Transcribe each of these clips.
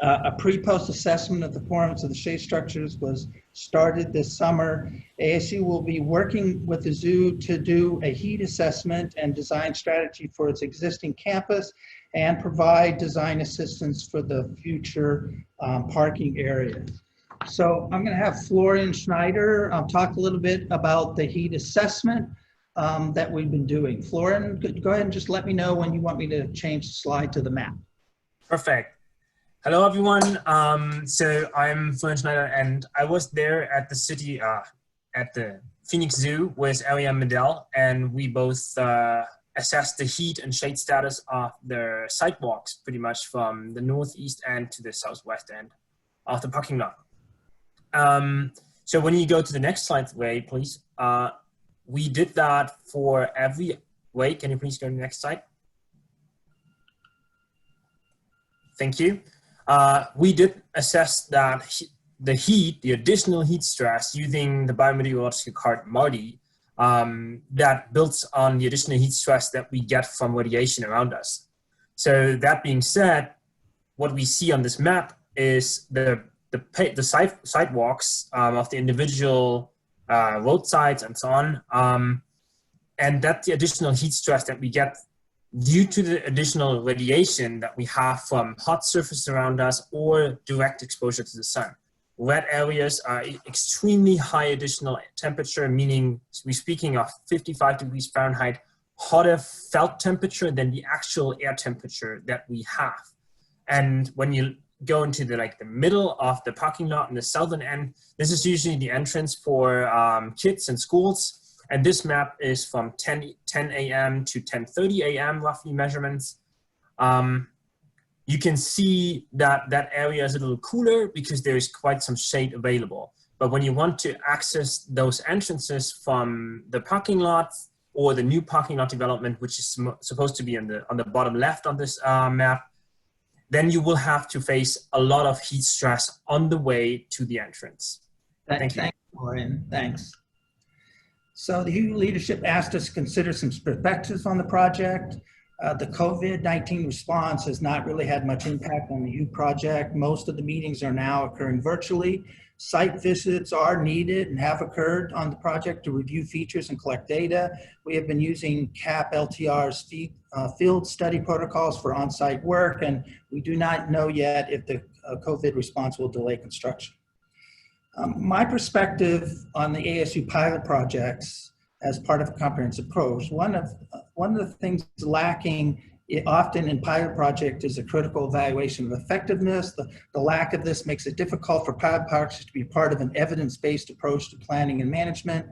A pre-post assessment of the performance of the shade structures was started this summer. ASU will be working with the zoo to do a heat assessment and design strategy for its existing campus and provide design assistance for the future parking area. So I'm going to have Florian Schneider talk a little bit about the heat assessment that we've been doing. Florian, go ahead and just let me know when you want me to change the slide to the map. Perfect. Hello, everyone. So I'm Florian Schneider, and I was there at the city, at the Phoenix Zoo with Ariane Medell, and we both assessed the heat and shade status of the sidewalks pretty much from the northeast end to the southwest end of the parking lot. So when you go to the next slide, Ray, please. We did that for every, Ray, can you please go to the next slide? Thank you. We did assess that the heat, the additional heat stress using the biometeorological card MARDI, that builds on the additional heat stress that we get from radiation around us. So that being said, what we see on this map is the sidewalks of the individual roadsides and so on, and that's the additional heat stress that we get due to the additional radiation that we have from hot surface around us or direct exposure to the sun. Red areas are extremely high additional temperature, meaning we're speaking of 55 degrees Fahrenheit, hotter felt temperature than the actual air temperature that we have. And when you go into the middle of the parking lot in the southern end, this is usually the entrance for kids and schools. And this map is from 10 a.m. to 10:30 a.m. roughly measurements. You can see that that area is a little cooler because there is quite some shade available. But when you want to access those entrances from the parking lot or the new parking lot development, which is supposed to be on the bottom left on this map, then you will have to face a lot of heat stress on the way to the entrance. Thank you. Thanks, Lauren. Thanks. So the HU leadership asked us to consider some perspectives on the project. The COVID-19 response has not really had much impact on the HU project. Most of the meetings are now occurring virtually. Site visits are needed and have occurred on the project to review features and collect data. We have been using CAP LTR's field study protocols for on-site work, and we do not know yet if the COVID response will delay construction. My perspective on the ASU pilot projects as part of a comprehensive approach, one of the things lacking often in pilot project is a critical evaluation of effectiveness. The lack of this makes it difficult for pilot projects to be part of an evidence-based approach to planning and management.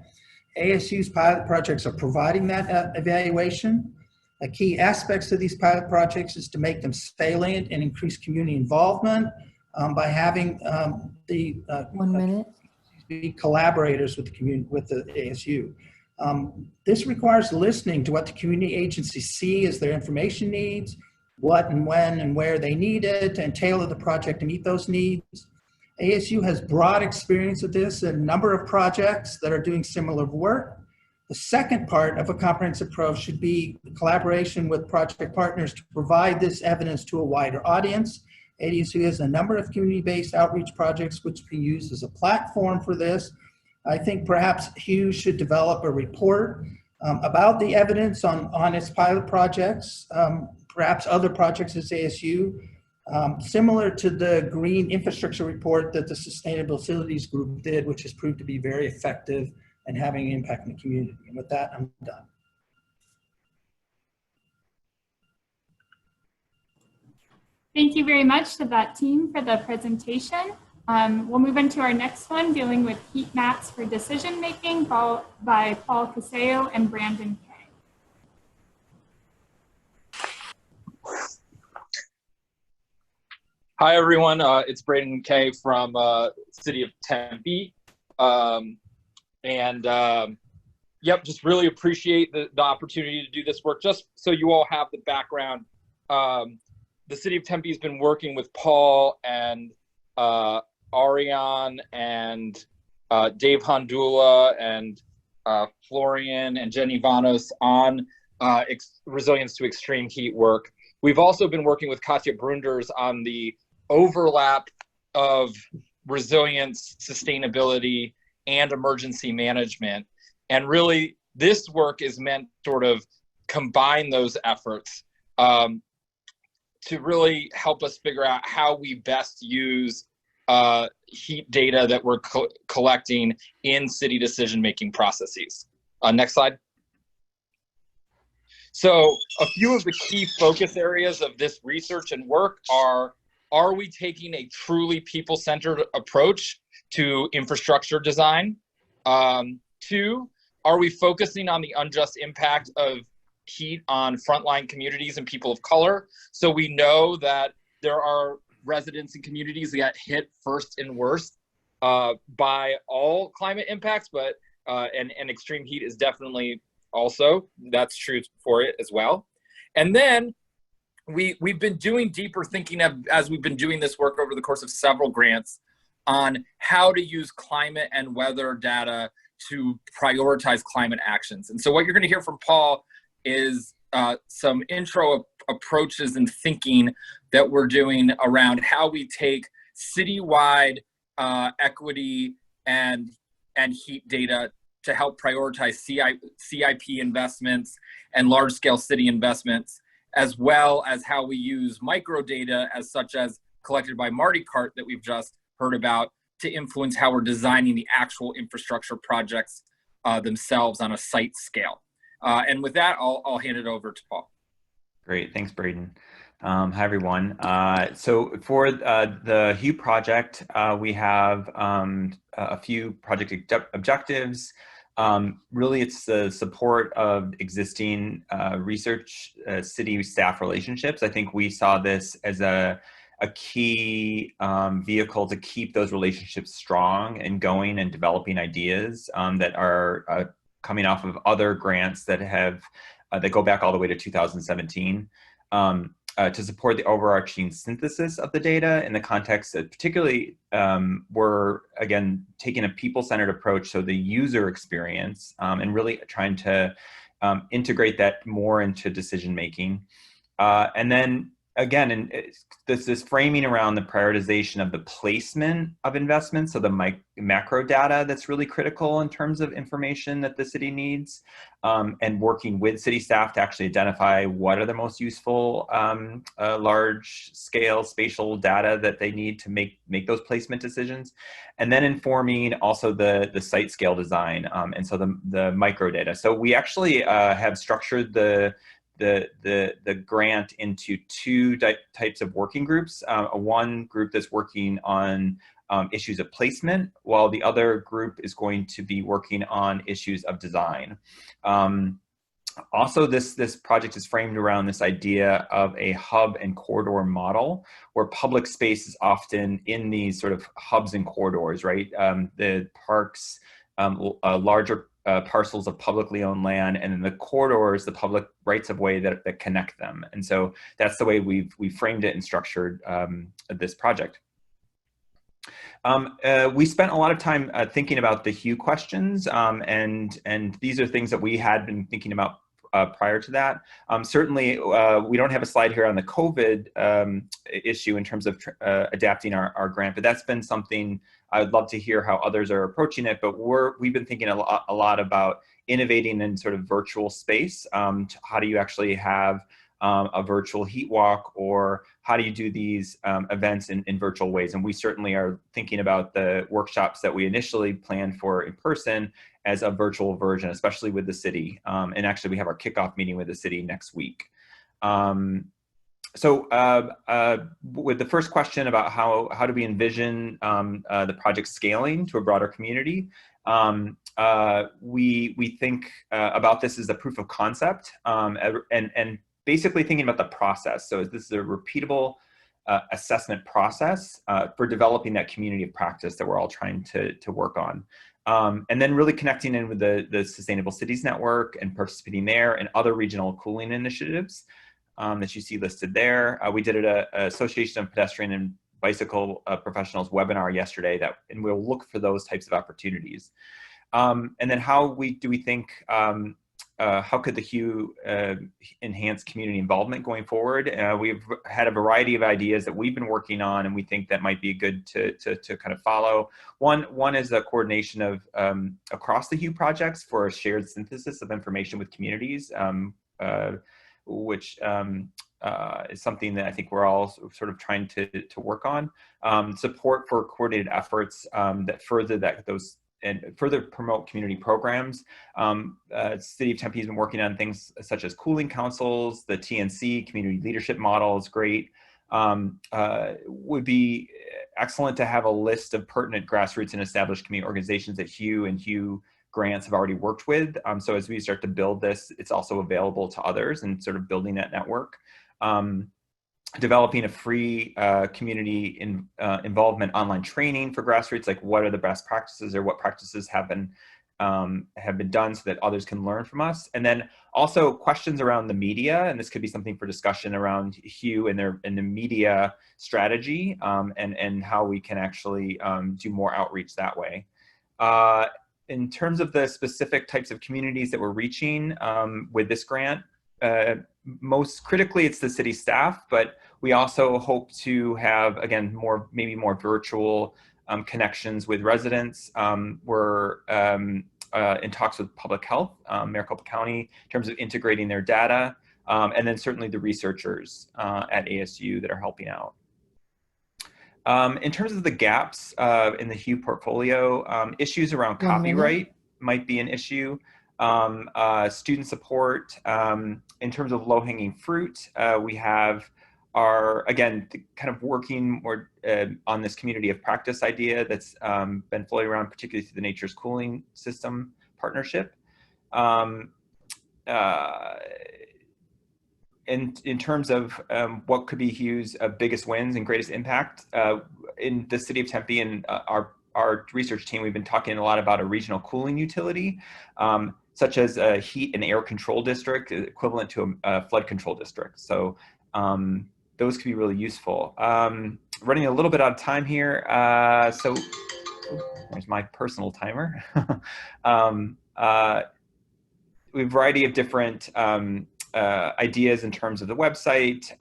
ASU's pilot projects are providing that evaluation. A key aspects of these pilot projects is to make them salient and increase community involvement by having be collaborators with the community, with the ASU. This requires listening to what the community agencies see as their information needs, what and when and where they need it, and tailor the project to meet those needs. ASU has broad experience with this in a number of projects that are doing similar work. The second part of a comprehensive approach should be the collaboration with project partners to provide this evidence to a wider audience. ASU has a number of community-based outreach projects which can be used as a platform for this. I think perhaps HU should develop a report about the evidence on its pilot projects, perhaps other projects as ASU, similar to the green infrastructure report that the Sustainable Facilities Group did, which has proved to be very effective and having an impact in the community. And with that, I'm done. Thank you very much to that team for the presentation. We'll move into our next one, dealing with heat maps for decision making, by Paul Caseo and Brandon Kay. Hi everyone, it's Brandon Kay from City of Tempe. Yep, just really appreciate the opportunity to do this work. Just so you all have the background, the City of Tempe has been working with Paul and Ariane and Dave Hondula and Florian and Jenny Vanos on resilience to extreme heat work. We've also been working with Katja Brunders on the overlap of resilience, sustainability, and emergency management. And really, this work is meant to sort of combine those efforts to really help us figure out how we best use heat data that we're collecting in city decision-making processes. Next slide. So a few of the key focus areas of this research and work are we taking a truly people-centered approach to infrastructure design? 2, are we focusing on the unjust impact of heat on frontline communities and people of color? So we know that there are residents and communities that get hit first and worst by all climate impacts, but and extreme heat is definitely also, that's true for it as well. And then we've been doing deeper thinking as we've been doing this work over the course of several grants on how to use climate and weather data to prioritize climate actions. And so what you're going to hear from Paul is some intro approaches and thinking that we're doing around how we take citywide equity and heat data to help prioritize CIP investments and large-scale city investments, as well as how we use microdata as such as collected by Maricopa that we've just heard about to influence how we're designing the actual infrastructure projects themselves on a site scale. And with that, I'll hand it over to Paul. Great, thanks, Braden. Hi, everyone. So for the HUE project, we have a few project objectives. Really, it's the support of existing research city staff relationships. I think we saw this as a key vehicle to keep those relationships strong and going and developing ideas that are coming off of other grants that have that go back all the way to 2017 to support the overarching synthesis of the data in the context that particularly we're, again, taking a people-centered approach, so the user experience, and really trying to integrate that more into decision-making. And then, again, this framing around the prioritization of the placement of investments, so the macro data that's really critical in terms of information that the city needs, and working with city staff to actually identify what are the most useful large-scale spatial data that they need to make those placement decisions, and then informing also the site scale design, and so the micro data. So we actually have structured the grant into two types of working groups. One group that's working on issues of placement, while the other group is going to be working on issues of design. Also, this project is framed around this idea of a hub and corridor model, where public space is often in these sort of hubs and corridors, right? The parks, larger parcels of publicly owned land, and then the corridors, the public rights of way that connect them. And so that's the way we've framed it and structured this project. We spent a lot of time thinking about the HUE questions, and these are things that we had been thinking about prior to that. Certainly, we don't have a slide here on the COVID issue in terms of adapting our grant, but that's been something I'd love to hear how others are approaching it. But we've been thinking a lot about innovating in sort of virtual space. How do you actually have a virtual heat walk, or how do you do these events in virtual ways? And we certainly are thinking about the workshops that we initially planned for in person as a virtual version, especially with the city. And actually, we have our kickoff meeting with the city next week. So with the first question about how do we envision the project scaling to a broader community, we think about this as a proof of concept, and basically thinking about the process. So this is a repeatable assessment process for developing that community of practice that we're all trying to work on. And then really connecting in with the Sustainable Cities Network and participating there, and other regional cooling initiatives that you see listed there. We did an Association of Pedestrian and Bicycle Professionals webinar yesterday, and we'll look for those types of opportunities. And then how do we think how could the HUE enhance community involvement going forward. We've had a variety of ideas that we've been working on, and we think that might be good to kind of follow. One is a coordination of across the HUE projects for a shared synthesis of information with communities, which is something that I think we're all sort of trying to work on. Support for coordinated efforts that further those and further promote community programs. City of Tempe has been working on things such as cooling councils, the TNC, community leadership model is great. Would be excellent to have a list of pertinent grassroots and established community organizations that HUE and HUE grants have already worked with. So as we start to build this, it's also available to others and sort of building that network. Developing a free community involvement online training for grassroots, like what are the best practices or what practices have been done so that others can learn from us. And then also questions around the media, and this could be something for discussion around HUE and the media strategy, and how we can actually do more outreach that way. In terms of the specific types of communities that we're reaching with this grant, most critically, it's the city staff, but we also hope to have, again, maybe more virtual connections with residents. We're in talks with public health, Maricopa County, in terms of integrating their data, and then certainly the researchers at ASU that are helping out. In terms of the gaps in the HUE portfolio, issues around copyright might be an issue. Student support, in terms of low-hanging fruit, we have again, kind of working more on this community of practice idea that's been floating around, particularly through the Nature's Cooling System partnership. In terms of what could be HUE's biggest wins and greatest impact, in the city of Tempe and our research team, we've been talking a lot about a regional cooling utility, such as a heat and air control district, equivalent to a flood control district. So those could be really useful. Running a little bit out of time here, so there's my personal timer. We have a variety of different ideas in terms of the website,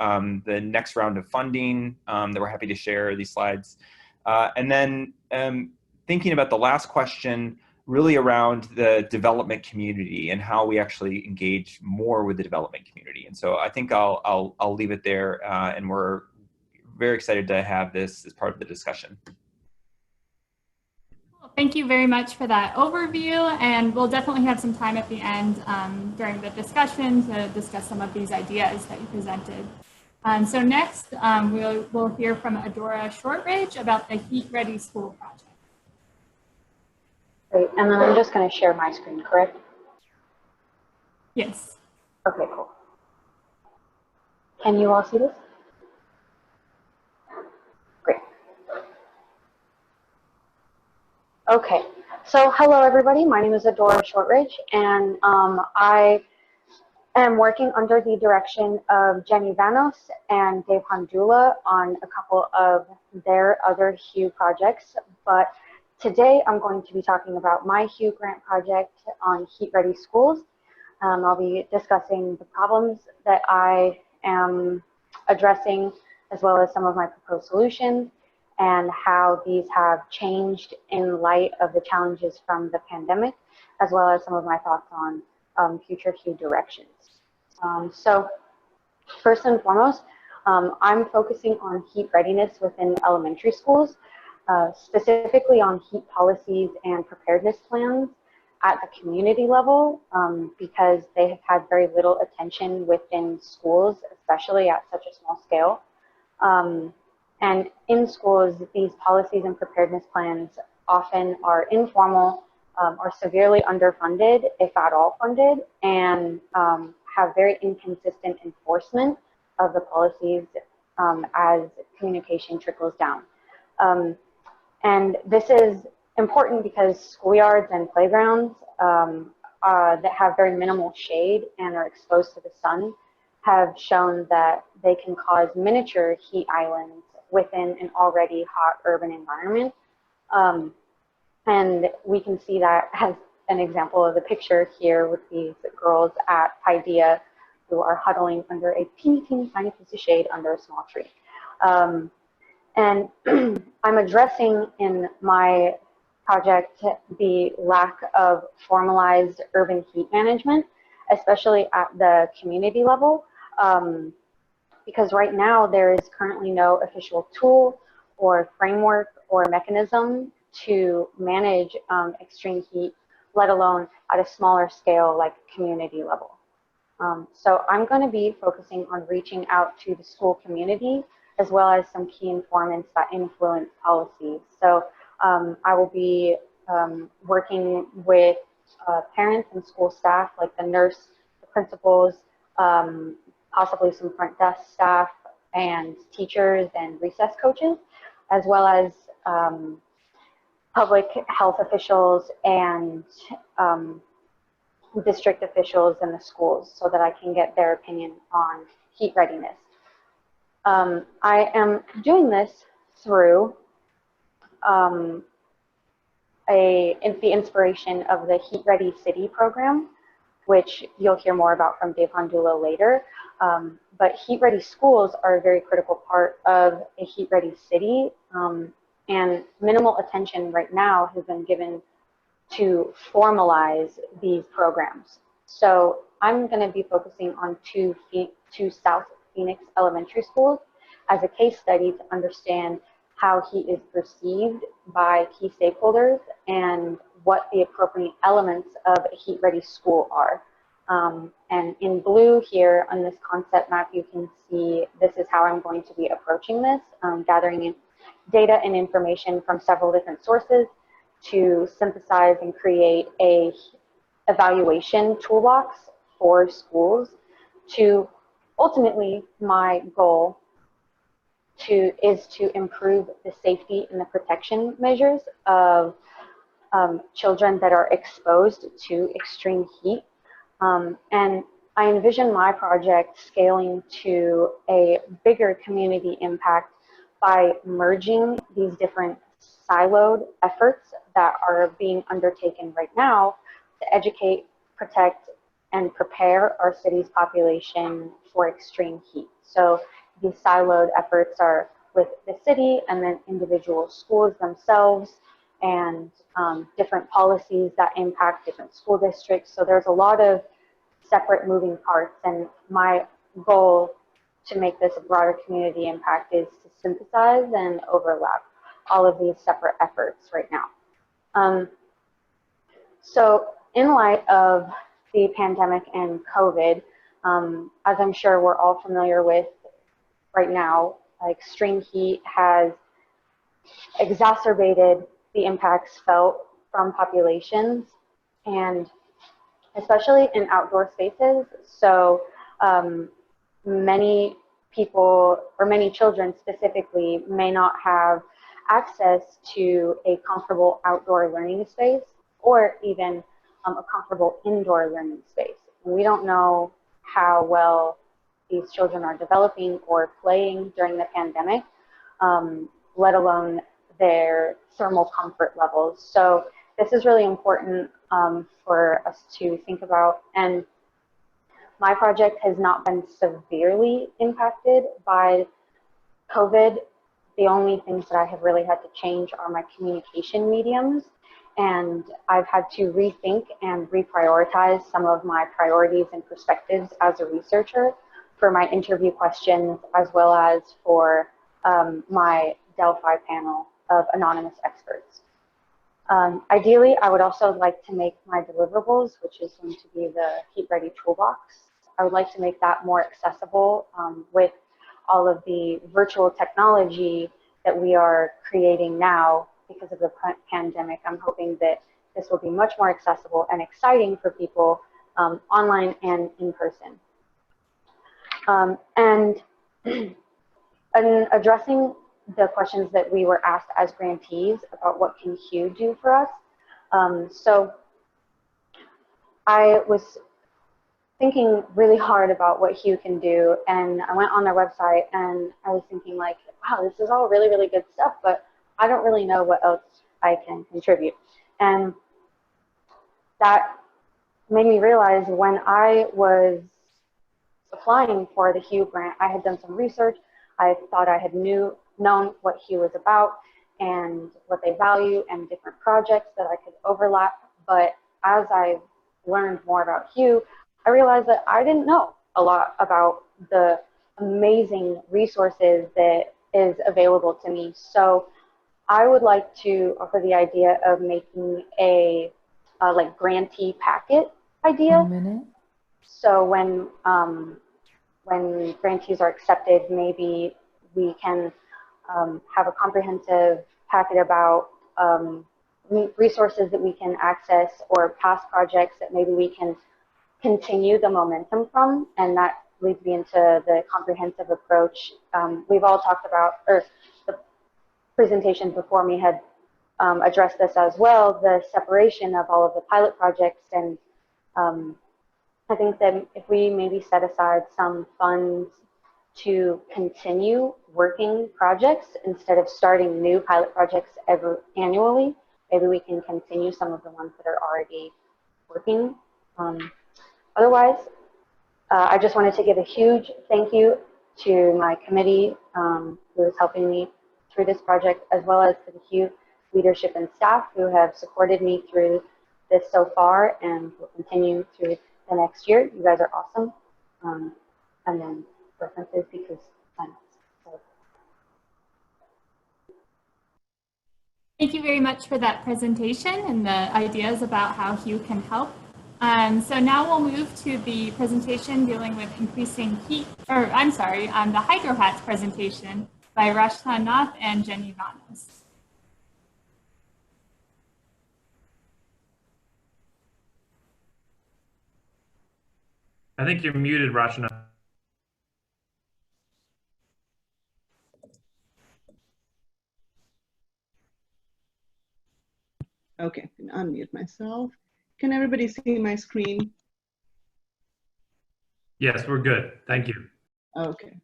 the next round of funding that we're happy to share these slides. And then thinking about the last question, really around the development community and how we actually engage more with the development community. And so I think I'll leave it there, and we're very excited to have this as part of the discussion. Thank you very much for that overview, and we'll definitely have some time at the end during the discussion to discuss some of these ideas that you presented. So next, we'll hear from Adora Shortridge about the Heat Ready School project. Great, and then I'm just going to share my screen, correct? Yes. Okay, cool. Can you all see this? Great. Okay, so hello everybody, my name is Adora Shortridge, and I am working under the direction of Jenny Vanos and Dave Handula on a couple of their other HUE projects, but today I'm going to be talking about my HUE grant project on Heat Ready Schools. I'll be discussing the problems that I am addressing, as well as some of my proposed solutions, and how these have changed in light of the challenges from the pandemic, as well as some of my thoughts on future HUE directions. So first and foremost, I'm focusing on heat readiness within elementary schools, specifically on heat policies and preparedness plans at the community level, because they have had very little attention within schools, especially at such a small scale. And in schools, these policies and preparedness plans often are informal, or severely underfunded, if at all funded, and have very inconsistent enforcement of the policies as communication trickles down. And this is important because schoolyards and playgrounds that have very minimal shade and are exposed to the sun have shown that they can cause miniature heat islands within an already hot urban environment. And we can see that as an example of the picture here would be the girls at Paideia who are huddling under a teeny, teeny, tiny piece of shade under a small tree. And I'm addressing in my project the lack of formalized urban heat management, especially at the community level, because right now there is currently no official tool or framework or mechanism to manage extreme heat, let alone at a smaller scale like community level. So I'm going to be focusing on reaching out to the school community as well as some key informants that influence policies. So I will be working with parents and school staff like the nurse, the principals, possibly some front desk staff and teachers and recess coaches, as well as public health officials and district officials in the schools so that I can get their opinion on heat readiness. I am doing this through the inspiration of the Heat Ready City program, which you'll hear more about from Dave Hondulo later. But heat ready schools are a very critical part of a heat ready city, and minimal attention right now has been given to formalize these programs. So I'm going to be focusing on two South Phoenix elementary schools as a case study to understand how heat is perceived by key stakeholders and what the appropriate elements of a heat ready school are. And in blue here on this concept map, you can see this is how I'm going to be approaching this, gathering in data and information from several different sources to synthesize and create a evaluation toolbox for schools. To ultimately, my goal is to improve the safety and the protection measures of children that are exposed to extreme heat. And I envision my project scaling to a bigger community impact by merging these different siloed efforts that are being undertaken right now to educate, protect, and prepare our city's population for extreme heat. So these siloed efforts are with the city and then individual schools themselves and different policies that impact different school districts. So there's a lot of separate moving parts, and my goal to make this a broader community impact is to synthesize and overlap all of these separate efforts right now. So in light of the pandemic and COVID, as I'm sure we're all familiar with right now, extreme heat has exacerbated the impacts felt from populations, and especially in outdoor spaces. So many people, or many children specifically, may not have access to a comfortable outdoor learning space or even a comfortable indoor learning space. And we don't know how well these children are developing or playing during the pandemic, let alone their thermal comfort levels. So this is really important for us to think about. And my project has not been severely impacted by COVID. The only things that I have really had to change are my communication mediums. And I've had to rethink and reprioritize some of my priorities and perspectives as a researcher for my interview questions, as well as for my Delphi panel of anonymous experts. Ideally, I would also like to make my deliverables, which is going to be the Heat Ready Toolbox, I would like to make that more accessible with all of the virtual technology that we are creating now because of the pandemic. I'm hoping that this will be much more accessible and exciting for people online and in person. And addressing the questions that we were asked as grantees about what can Hugh do for us. So I was thinking really hard about what Hugh can do, and I went on their website and I was thinking like, wow, this is all really, really good stuff, but I don't really know what else I can contribute. And that made me realize when I was applying for the HUE grant, I had done some research. I thought I had known what HUE was about and what they value and different projects that I could overlap. But as I learned more about HUE, I realized that I didn't know a lot about the amazing resources that is available to me. So I would like to offer the idea of making a like grantee packet idea. So when grantees are accepted, maybe we can have a comprehensive packet about resources that we can access or past projects that maybe we can continue the momentum from, and that leads me into the comprehensive approach. We've all talked about, or the presentations before me had addressed this as well, the separation of all of the pilot projects. And I think that if we maybe set aside some funds to continue working projects instead of starting new pilot projects annually, maybe we can continue some of the ones that are already working. Otherwise, I just wanted to give a huge thank you to my committee who is helping me through this project, as well as to the HUE leadership and staff who have supported me through this so far and will continue through the next year. You guys are awesome. And then references because I'm so. Thank you very much for that presentation and the ideas about how HUE can help. So now we'll move to the presentation dealing with increasing heat, or I'm sorry, the Hydra Hat presentation by Rashtan Nath and Jenny Vanos. I think you're muted, Rashna. Okay, I can unmute myself. Can everybody see my screen? Yes, we're good. Thank you. Okay.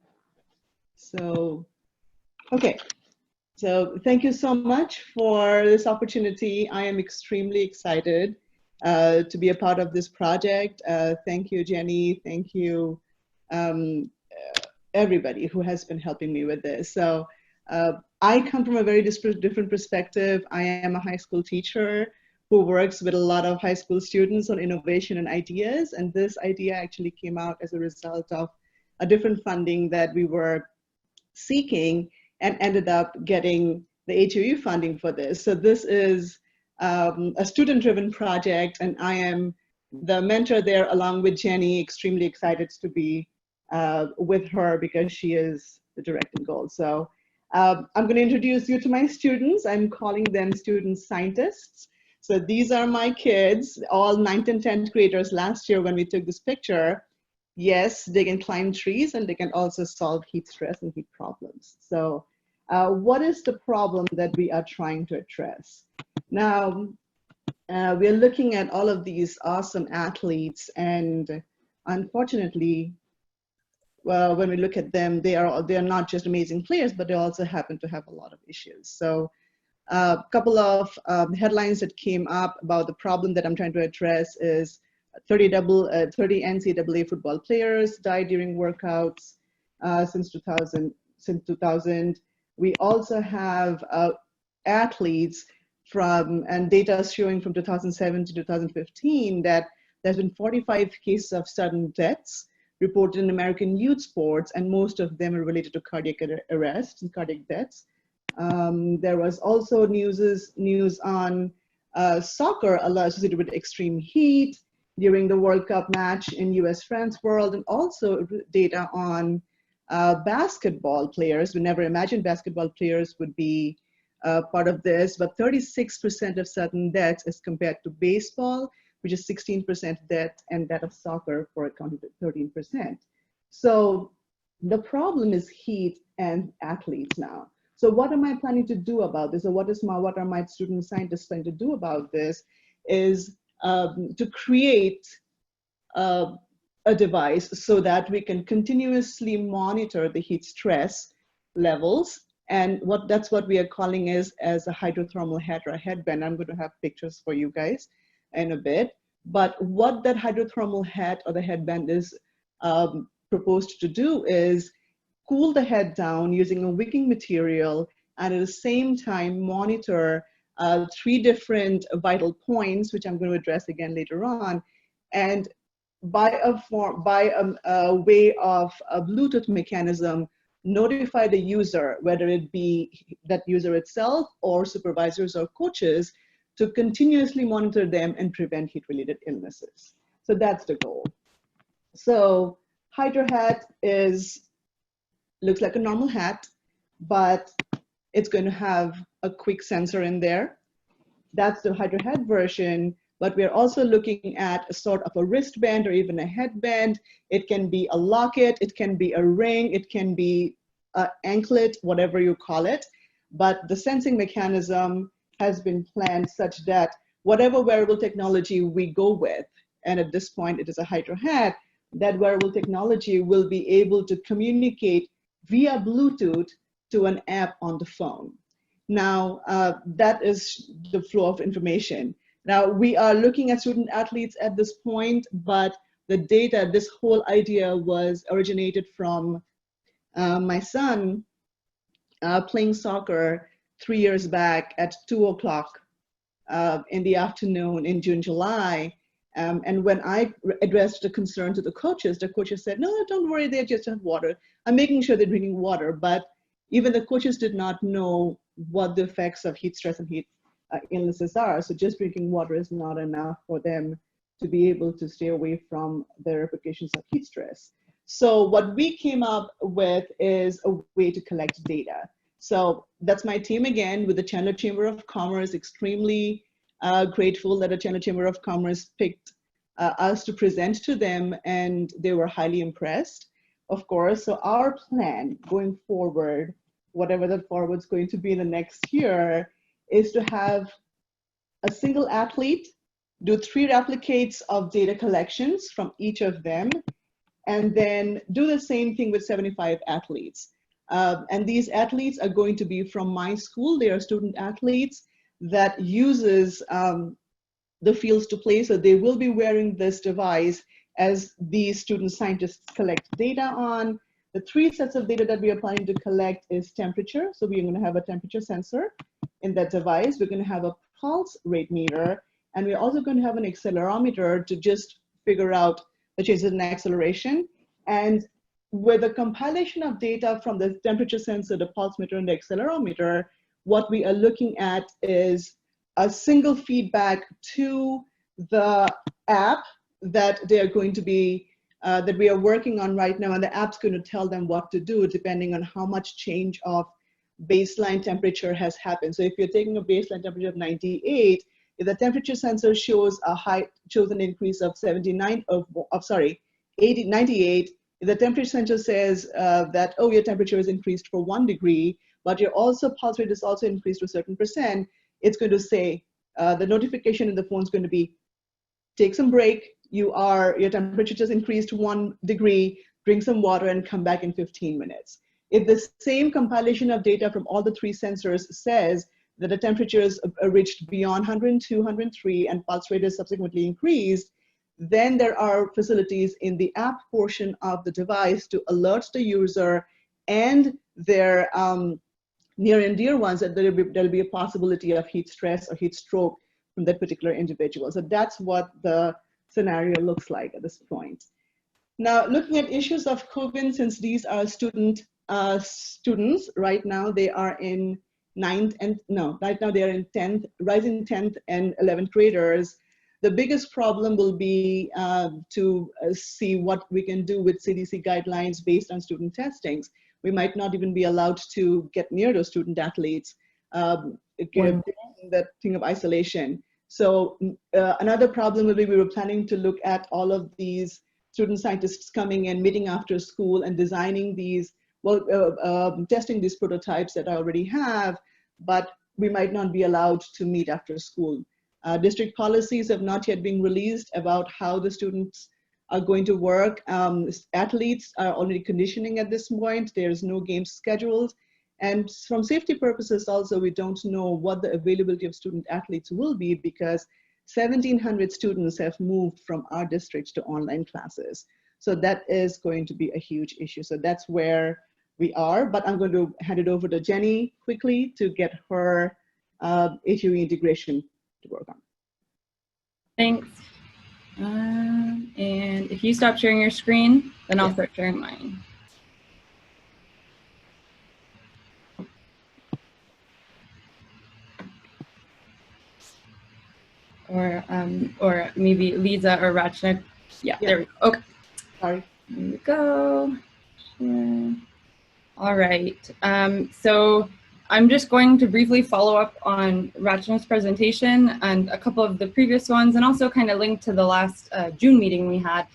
So, okay. So thank you so much for this opportunity. I am extremely excited to be a part of this project. Thank you, Jenny. Thank you, everybody who has been helping me with this. So I come from a very different perspective. I am a high school teacher who works with a lot of high school students on innovation and ideas. And this idea actually came out as a result of a different funding that we were seeking and ended up getting the HOU funding for this. So this is a student-driven project, and I am the mentor there along with Jenny, extremely excited to be with her because she is the direct and goal. So I'm going to introduce you to my students. I'm calling them student scientists. So these are my kids, all 9th and 10th graders last year when we took this picture. Yes, they can climb trees and they can also solve heat stress and heat problems. So what is the problem that we are trying to address? Now, we're looking at all of these awesome athletes, and unfortunately, well, when we look at them, they are not just amazing players, but they also happen to have a lot of issues. So a couple of headlines that came up about the problem that I'm trying to address is 30 NCAA football players died during workouts since 2000. We also have athletes and data showing from 2007 to 2015 that there's been 45 cases of sudden deaths reported in American youth sports, and most of them are related to cardiac arrest and cardiac deaths. There was also news on soccer associated with extreme heat during the World Cup match in US-France World, and also data on basketball players. We never imagined basketball players would be part of this, but 36% of sudden deaths as compared to baseball, which is 16% death, and that of soccer for accounting to 13%. So the problem is heat and athletes now. So what am I planning to do about this, or what are my student scientists trying to do about this, is to create a device so that we can continuously monitor the heat stress levels. And that's what we are calling as a hydrothermal head or a headband. I'm going to have pictures for you guys in a bit. But what that hydrothermal hat or the headband is proposed to do is cool the head down using a wicking material, and at the same time monitor 3 different vital points, which I'm going to address again later on. And by a way of a Bluetooth mechanism, notify the user, whether it be that user itself or supervisors or coaches, to continuously monitor them and prevent heat-related illnesses. So that's the goal. So Hydra Hat looks like a normal hat, but it's going to have a quick sensor in there. That's the Hydra Hat version, but we're also looking at a sort of a wristband or even a headband. It can be a locket, it can be a ring, it can be an anklet, whatever you call it. But the sensing mechanism has been planned such that whatever wearable technology we go with, and at this point it is a Hydra Hat, that wearable technology will be able to communicate via Bluetooth to an app on the phone. Now, that is the flow of information. Now, we are looking at student athletes at this point, but the data, this whole idea was originated from my son playing soccer 3 years back at 2 o'clock in the afternoon in June, July. And when I addressed the concern to the coaches said, no, don't worry, they just have water. I'm making sure they're drinking water. But even the coaches did not know what the effects of heat stress and heat illnesses are. So just drinking water is not enough for them to be able to stay away from the repercussions of heat stress. So what we came up with is a way to collect data. So that's my team again with the Chandler Chamber of Commerce, extremely grateful that the Chandler Chamber of Commerce picked us to present to them, and they were highly impressed, of course. So our plan going forward, whatever that forward's going to be in the next year, is to have a single athlete do 3 replicates of data collections from each of them, and then do the same thing with 75 athletes. And these athletes are going to be from my school. They are student athletes that uses the fields to play. So they will be wearing this device as these student scientists collect data on. The 3 sets of data that we are planning to collect is temperature. So we're going to have a temperature sensor in that device. We're going to have a pulse rate meter, and we're also going to have an accelerometer to just figure out the changes in acceleration. And with the compilation of data from the temperature sensor, the pulse meter, and the accelerometer, what we are looking at is a single feedback to the app that they are going to be, that we are working on right now, and the app's going to tell them what to do depending on how much change of baseline temperature has happened. So if you're taking a baseline temperature of 98, if the temperature sensor shows an increase of 98, if the temperature sensor says that, oh, your temperature is increased for 1 degree, but your pulse rate is also increased to a certain percent, it's going to say, the notification in the phone is going to be, take some break, your temperature just increased 1 degree, drink some water and come back in 15 minutes. If the same compilation of data from all the 3 sensors says that the temperature is reached beyond 102, 103, and pulse rate is subsequently increased, then there are facilities in the app portion of the device to alert the user and their near and dear ones that there'll be a possibility of heat stress or heat stroke from that particular individual. So that's what the scenario looks like at this point. Now, looking at issues of COVID, since these are students, right now they are in 9th and, no, right now they are in 10th, rising 10th and 11th graders. The biggest problem will be to see what we can do with CDC guidelines based on student testings. We might not even be allowed to get near those student athletes, that thing of isolation. So another problem will be we were planning to look at all of these student scientists coming and meeting after school and designing these, testing these prototypes that I already have, but we might not be allowed to meet after school. District policies have not yet been released about how the students are going to work. Athletes are already conditioning at this point. There's no games scheduled. And from safety purposes also, we don't know what the availability of student athletes will be, because 1,700 students have moved from our district to online classes. So that is going to be a huge issue. So that's where we are, but I'm going to hand it over to Jenny quickly to get her HUE integration to work on. Thanks. And if you stop sharing your screen, then I'll start sharing mine. Or maybe Lisa or Rachna. Yeah, there we go. Okay. Sorry. Here we go. Yeah. All right. So I'm just going to briefly follow up on Rachna's presentation and a couple of the previous ones, and also kind of link to the last June meeting we had.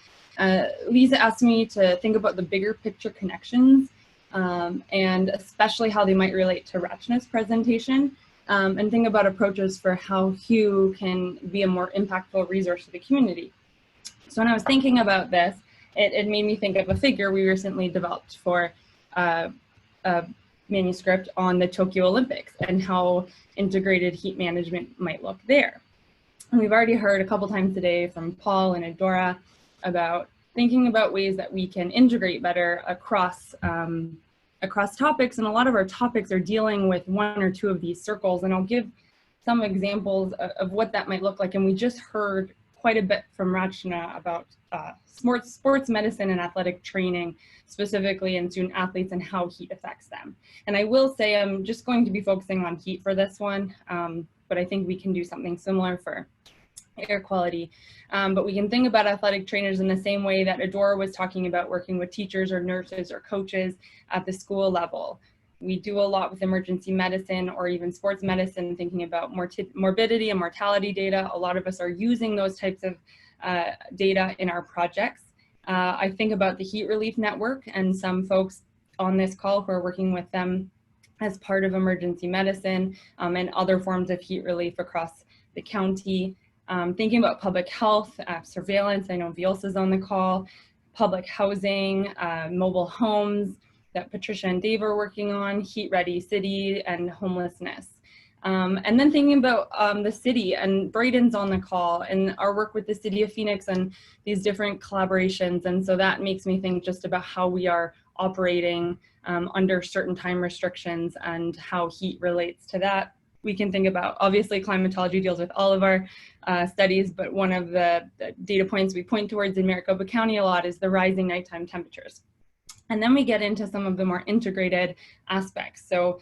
Lisa asked me to think about the bigger picture connections, and especially how they might relate to Rachna's presentation, and think about approaches for how HUE can be a more impactful resource to the community. So when I was thinking about this, it made me think of a figure we recently developed for a manuscript on the Tokyo Olympics and how integrated heat management might look there. And we've already heard a couple times today from Paul and Adora about thinking about ways that we can integrate better across across topics, and a lot of our topics are dealing with one or two of these circles, and I'll give some examples of what that might look like. And we just heard quite a bit from Rachna about sports medicine and athletic training, specifically in student athletes and how heat affects them. And I will say I'm just going to be focusing on heat for this one, but I think we can do something similar for air quality. But we can think about athletic trainers in the same way that Adora was talking about working with teachers or nurses or coaches at the school level. We do a lot with emergency medicine or even sports medicine, thinking about morbidity and mortality data. A lot of us are using those types of data in our projects. I think about the Heat Relief Network and some folks on this call who are working with them as part of emergency medicine and other forms of heat relief across the county. Thinking about public health, surveillance, I know Viosa's on the call, public housing, mobile homes that Patricia and Dave are working on, Heat Ready City, and homelessness. And then thinking about the city, and Braden's on the call, and our work with the city of Phoenix and these different collaborations. And so that makes me think just about how we are operating under certain time restrictions and how heat relates to that. We can think about, obviously climatology deals with all of our studies, but one of the data points we point towards in Maricopa County a lot is the rising nighttime temperatures. And then we get into some of the more integrated aspects. So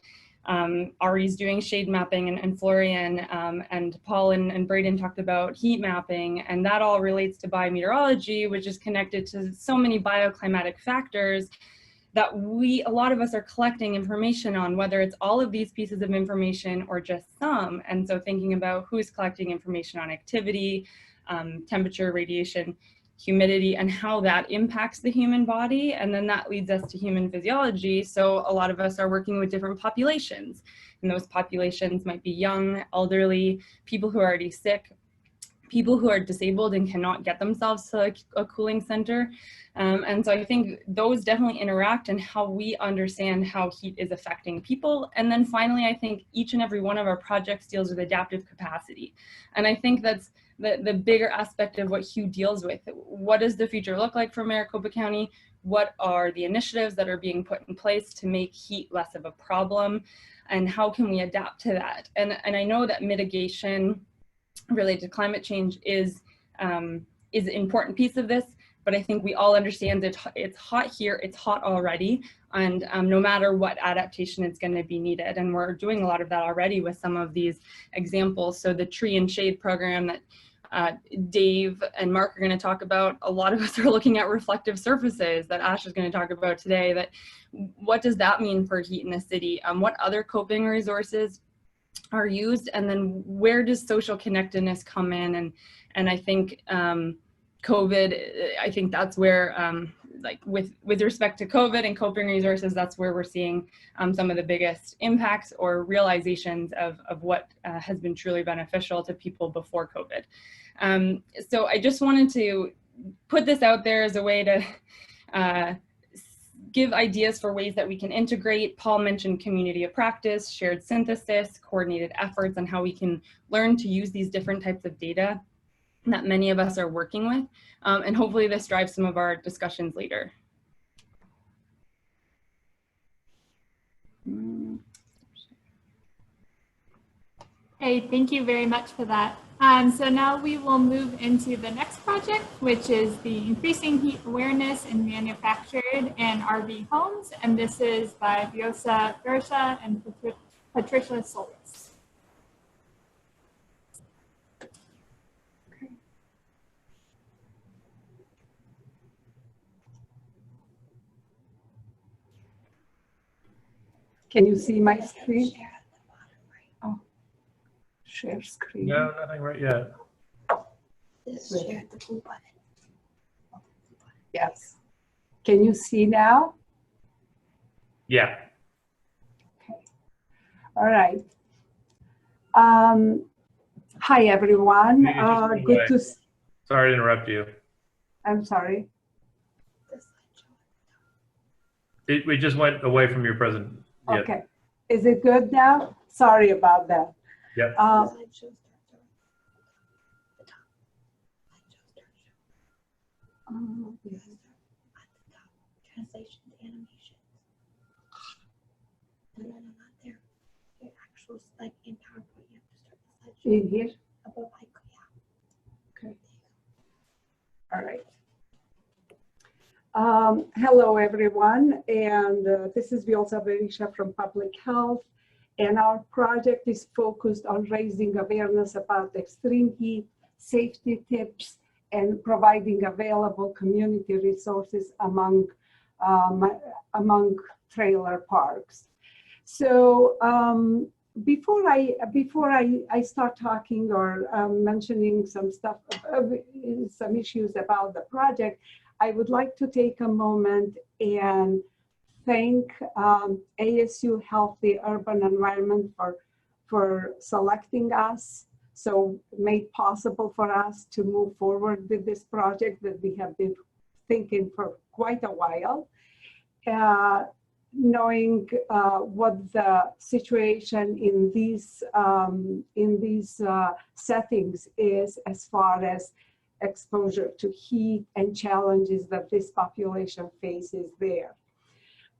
Ari's doing shade mapping, and Florian and Paul and Braden talked about heat mapping, and that all relates to biometeorology, which is connected to so many bioclimatic factors that a lot of us are collecting information on, whether it's all of these pieces of information or just some. And so thinking about who's collecting information on activity, temperature, radiation, humidity, and how that impacts the human body. And then that leads us to human physiology. So a lot of us are working with different populations, and those populations might be young, elderly, people who are already sick, people who are disabled and cannot get themselves to a cooling center. And so I think those definitely interact in how we understand how heat is affecting people. And then finally, I think each and every one of our projects deals with adaptive capacity. And I think that's the bigger aspect of what HUE deals with. What does the future look like for Maricopa County? What are the initiatives that are being put in place to make heat less of a problem? And how can we adapt to that? And I know that mitigation related to climate change is an important piece of this, but I think we all understand that it's hot here, it's hot already, and no matter what adaptation is going to be needed. And we're doing a lot of that already with some of these examples. So the tree and shade program that Dave and Mark are going to talk about, a lot of us are looking at reflective surfaces that Ash is going to talk about today. That what does that mean for heat in the city? What other coping resources are used, and then where does social connectedness come in? And I think COVID, I think that's where like with respect to COVID and coping resources, that's where we're seeing some of the biggest impacts or realizations of what has been truly beneficial to people before COVID. So I just wanted to put this out there as a way to give ideas for ways that we can integrate. Paul mentioned community of practice, shared synthesis, coordinated efforts, and how we can learn to use these different types of data that many of us are working with. And hopefully this drives some of our discussions later. Hey, thank you very much for that. So now we will move into the next project, which is the Increasing Heat Awareness in Manufactured and RV Homes. And this is by Vyosa Gersha and Patricia Solis. Can you see my screen? Oh, share screen. No, nothing right yet. Share the blue button. Yes. Can you see now? Yeah. Okay. All right. Hi, everyone. Good to. Sorry to interrupt you. I'm sorry. We just went away from your present. Yeah. Okay. Is it good now? Sorry about that. Yep. Translation to animation. No, not there. The actual, like in PowerPoint, you have to start the slideshow. In here? Above icon, yeah. Okay. All right. Hello, everyone. And this is Vyosa Gersha from Public Health. And our project is focused on raising awareness about extreme heat, safety tips, and providing available community resources among trailer parks. So before I start talking or mentioning some stuff, some issues about the project, I would like to take a moment and thank ASU Healthy Urban Environment for selecting us. So made possible for us to move forward with this project that we have been thinking for quite a while. Knowing what the situation in these settings is as far as exposure to heat and challenges that this population faces there.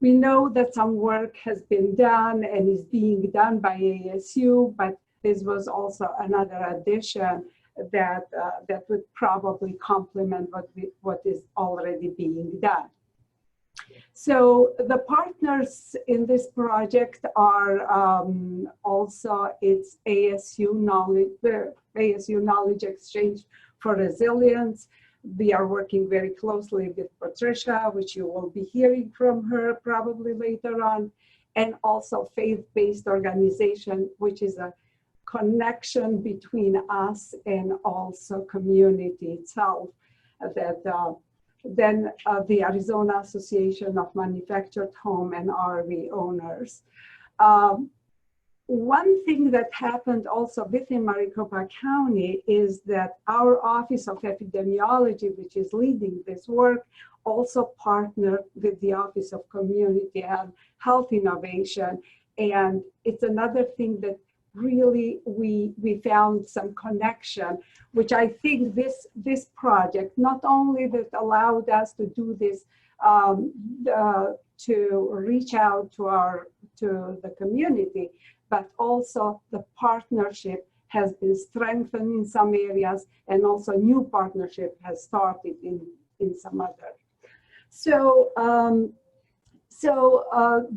We know that some work has been done and is being done by ASU, but this was also another addition that would probably complement what is already being done. So the partners in this project are also its ASU Knowledge Exchange for Resilience. We are working very closely with Patricia, which you will be hearing from her probably later on, and also faith-based organization, which is a connection between us and also community itself, that then the Arizona Association of Manufactured Home and RV Owners. One thing that happened also within Maricopa County is that our Office of Epidemiology, which is leading this work, also partnered with the Office of Community and Health Innovation. And it's another thing that really we found some connection, which I think this project, not only that allowed us to do this, to reach out to the community, but also the partnership has been strengthened in some areas, and also new partnership has started in some other. So,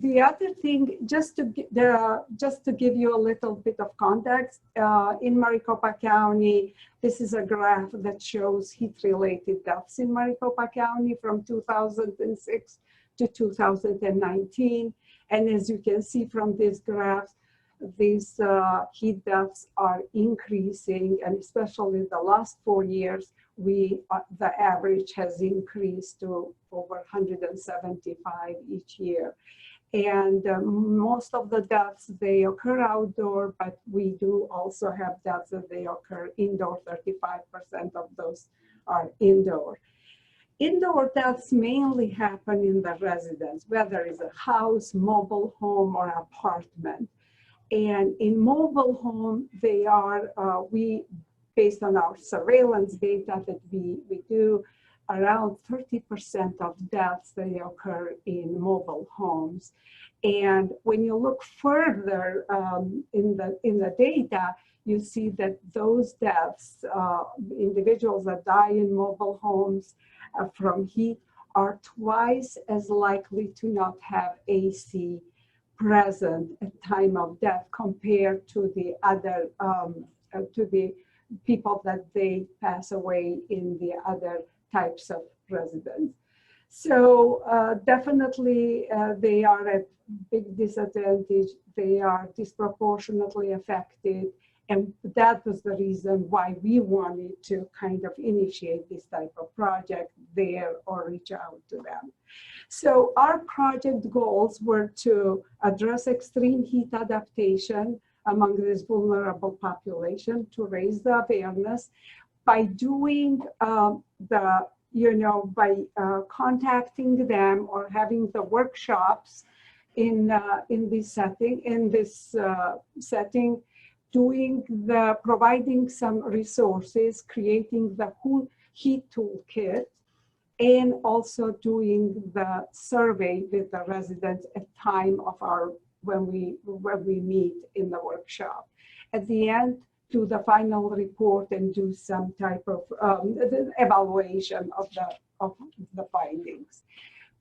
the other thing, just to give you a little bit of context, in Maricopa County, this is a graph that shows heat-related deaths in Maricopa County from 2006 to 2019. And as you can see from this graph, these heat deaths are increasing, and especially the last 4 years, the average has increased to over 175 each year. And most of the deaths, they occur outdoor, but we do also have deaths that they occur indoor. 35% of those are indoor. Indoor deaths mainly happen in the residence, whether it's a house, mobile home, or apartment. And in mobile home, they are, based on our surveillance data that we do, around 30% of deaths, they occur in mobile homes. And when you look further in the data, you see that those deaths, individuals that die in mobile homes from heat, are twice as likely to not have AC present at time of death compared to the other, to the people that they pass away in the other types of residence. So definitely they are at big disadvantage. They are disproportionately affected. And that was the reason why we wanted to kind of initiate this type of project there or reach out to them. So our project goals were to address extreme heat adaptation among this vulnerable population, to raise the awareness by doing contacting them or having the workshops in this setting, providing some resources, creating the heat toolkit, and also doing the survey with the residents at time of when we meet in the workshop. At the end, do the final report and do some type of evaluation of the findings.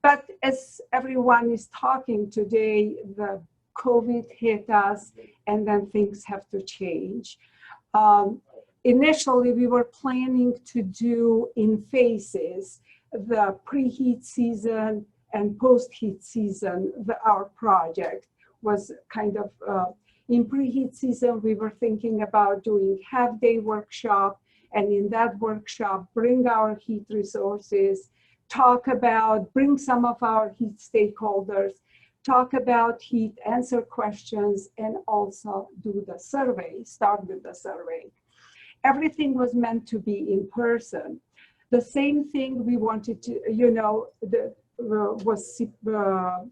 But as everyone is talking today, the COVID hit us, and then things have to change. Initially, we were planning to do in phases the preheat season and post-heat season. Our project was kind of, in preheat season, we were thinking about doing half-day workshop, and in that workshop, bring our heat resources, bring some of our heat stakeholders, talk about heat, answer questions, and also do the survey, start with the survey. Everything was meant to be in person. The same thing we wanted to, was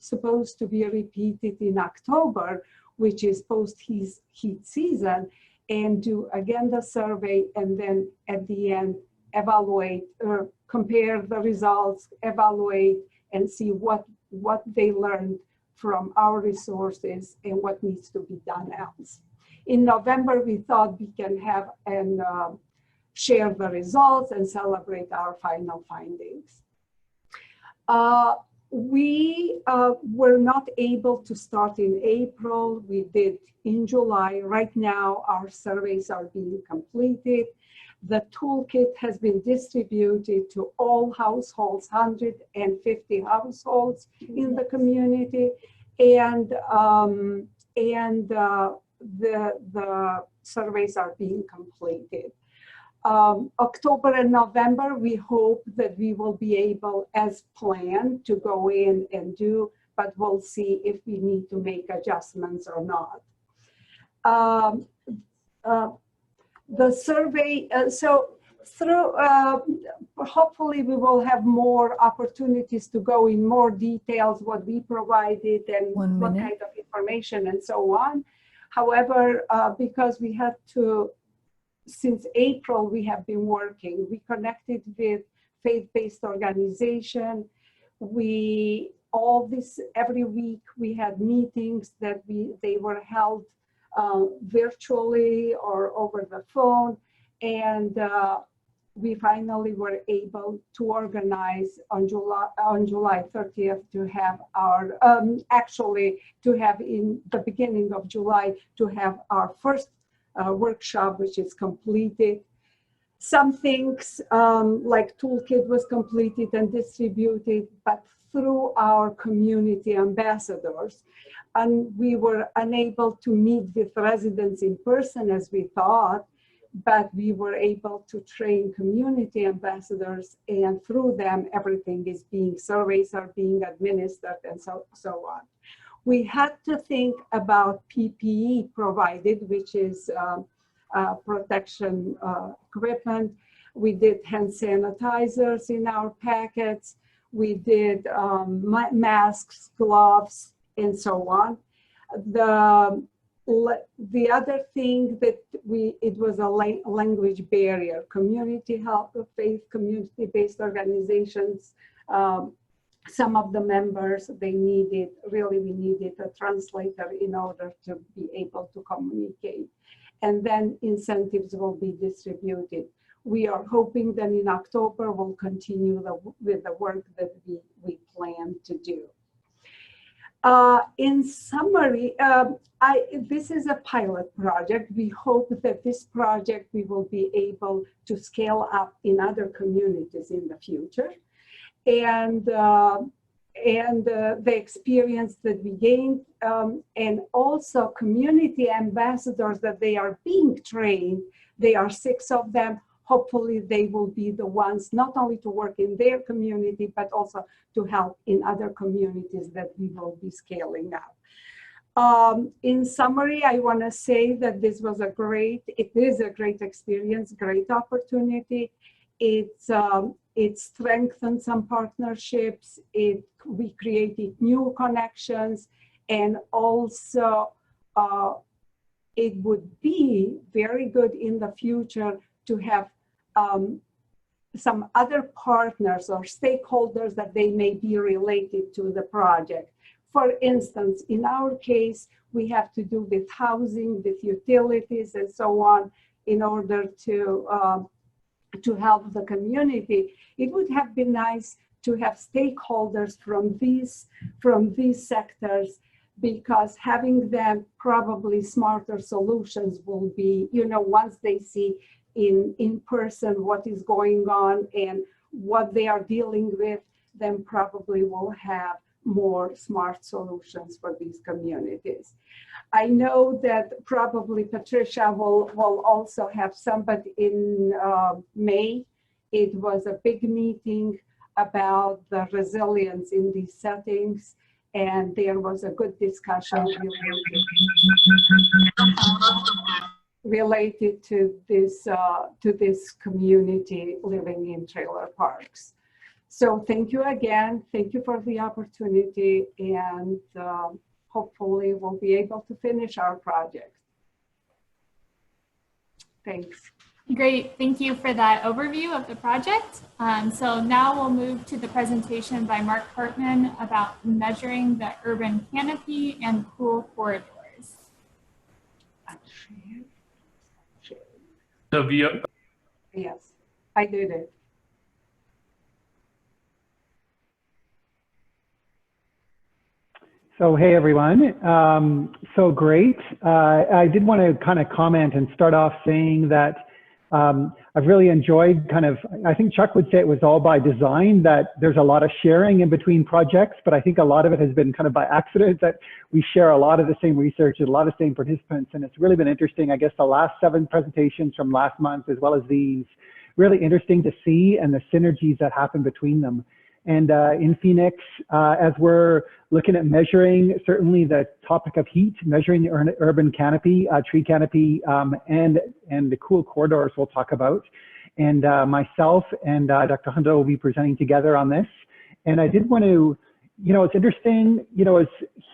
supposed to be repeated in October, which is post-heat season, and do again the survey, and then at the end, evaluate, or compare the results, evaluate, and see what they learned from our resources and what needs to be done else. In November, we thought we can have and share the results and celebrate our final findings. We were not able to start in April. We did in July. Right now, our surveys are being completed. The toolkit has been distributed to all households, 150 households in the community, and the surveys are being completed. October and November, we hope that we will be able, as planned, to go in and do, but we'll see if we need to make adjustments or not. The survey, hopefully we will have more opportunities to go in more details, what we provided and what kind of information and so on. However, because we had to, since April, we have been working. We connected with faith-based organization. Every week we had meetings that they were held virtually or over the phone. And we finally were able to organize on July 30th to have our, to have in the beginning of July, to have our first workshop, which is completed. Some things like toolkit was completed and distributed, but through our community ambassadors. And we were unable to meet with residents in person as we thought, but we were able to train community ambassadors, and through them, surveys are being administered and so on. We had to think about PPE provided, which is protection equipment. We did hand sanitizers in our packets. We did masks, gloves, and so on. The other thing that it was a language barrier. Community health, faith, community-based organizations, some of the members, we needed a translator in order to be able to communicate. And then incentives will be distributed. We are hoping that in October we'll continue with the work that we plan to do. In summary, this is a pilot project. We hope that this project we will be able to scale up in other communities in the future. And the experience that we gained, and also community ambassadors that they are being trained. They are 6 of them. Hopefully they will be the ones not only to work in their community, but also to help in other communities that we will be scaling up. In summary, I want to say that it is a great experience, great opportunity. It strengthened some partnerships. We created new connections, and also it would be very good in the future to have some other partners or stakeholders that they may be related to the project. For instance, in our case, we have to do with housing, with utilities, and so on, in order to help the community. It would have been nice to have stakeholders from these sectors, because having them probably smarter solutions will be, once they see in person what is going on and what they are dealing with, then probably will have more smart solutions for these communities. I know that probably Patricia will also have somebody in May. It was a big meeting about the resilience in these settings, and there was a good discussion related to this community living in trailer parks. So thank you again. Thank you for the opportunity, and hopefully we'll be able to finish our project. Thanks. Great, thank you for that overview of the project. So now we'll move to the presentation by Mark Hartman about measuring the urban canopy and cool corridors. So Yes, I did it. So hey everyone, so great. I did want to kind of comment and start off saying that I've really enjoyed I think Chuck would say it was all by design, that there's a lot of sharing in between projects, but I think a lot of it has been kind of by accident, that we share a lot of the same research and a lot of the same participants, and it's really been interesting. I guess the last 7 presentations from last month, as well as these, really interesting to see, and the synergies that happen between them. And in Phoenix, as we're looking at measuring, certainly the topic of heat, measuring the urban canopy, tree canopy, and the cool corridors we'll talk about. And myself and Dr. Hundo will be presenting together on this. And I did want to, it's interesting, it's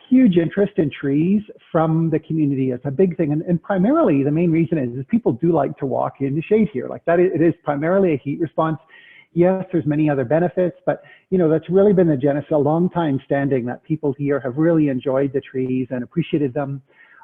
huge interest in trees from the community. It's a big thing. And primarily the main reason is people do like to walk in the shade here. Like that, it is primarily a heat response. Yes, there's many other benefits, but that's really been the genesis, a long time standing, that people here have really enjoyed the trees and appreciated them.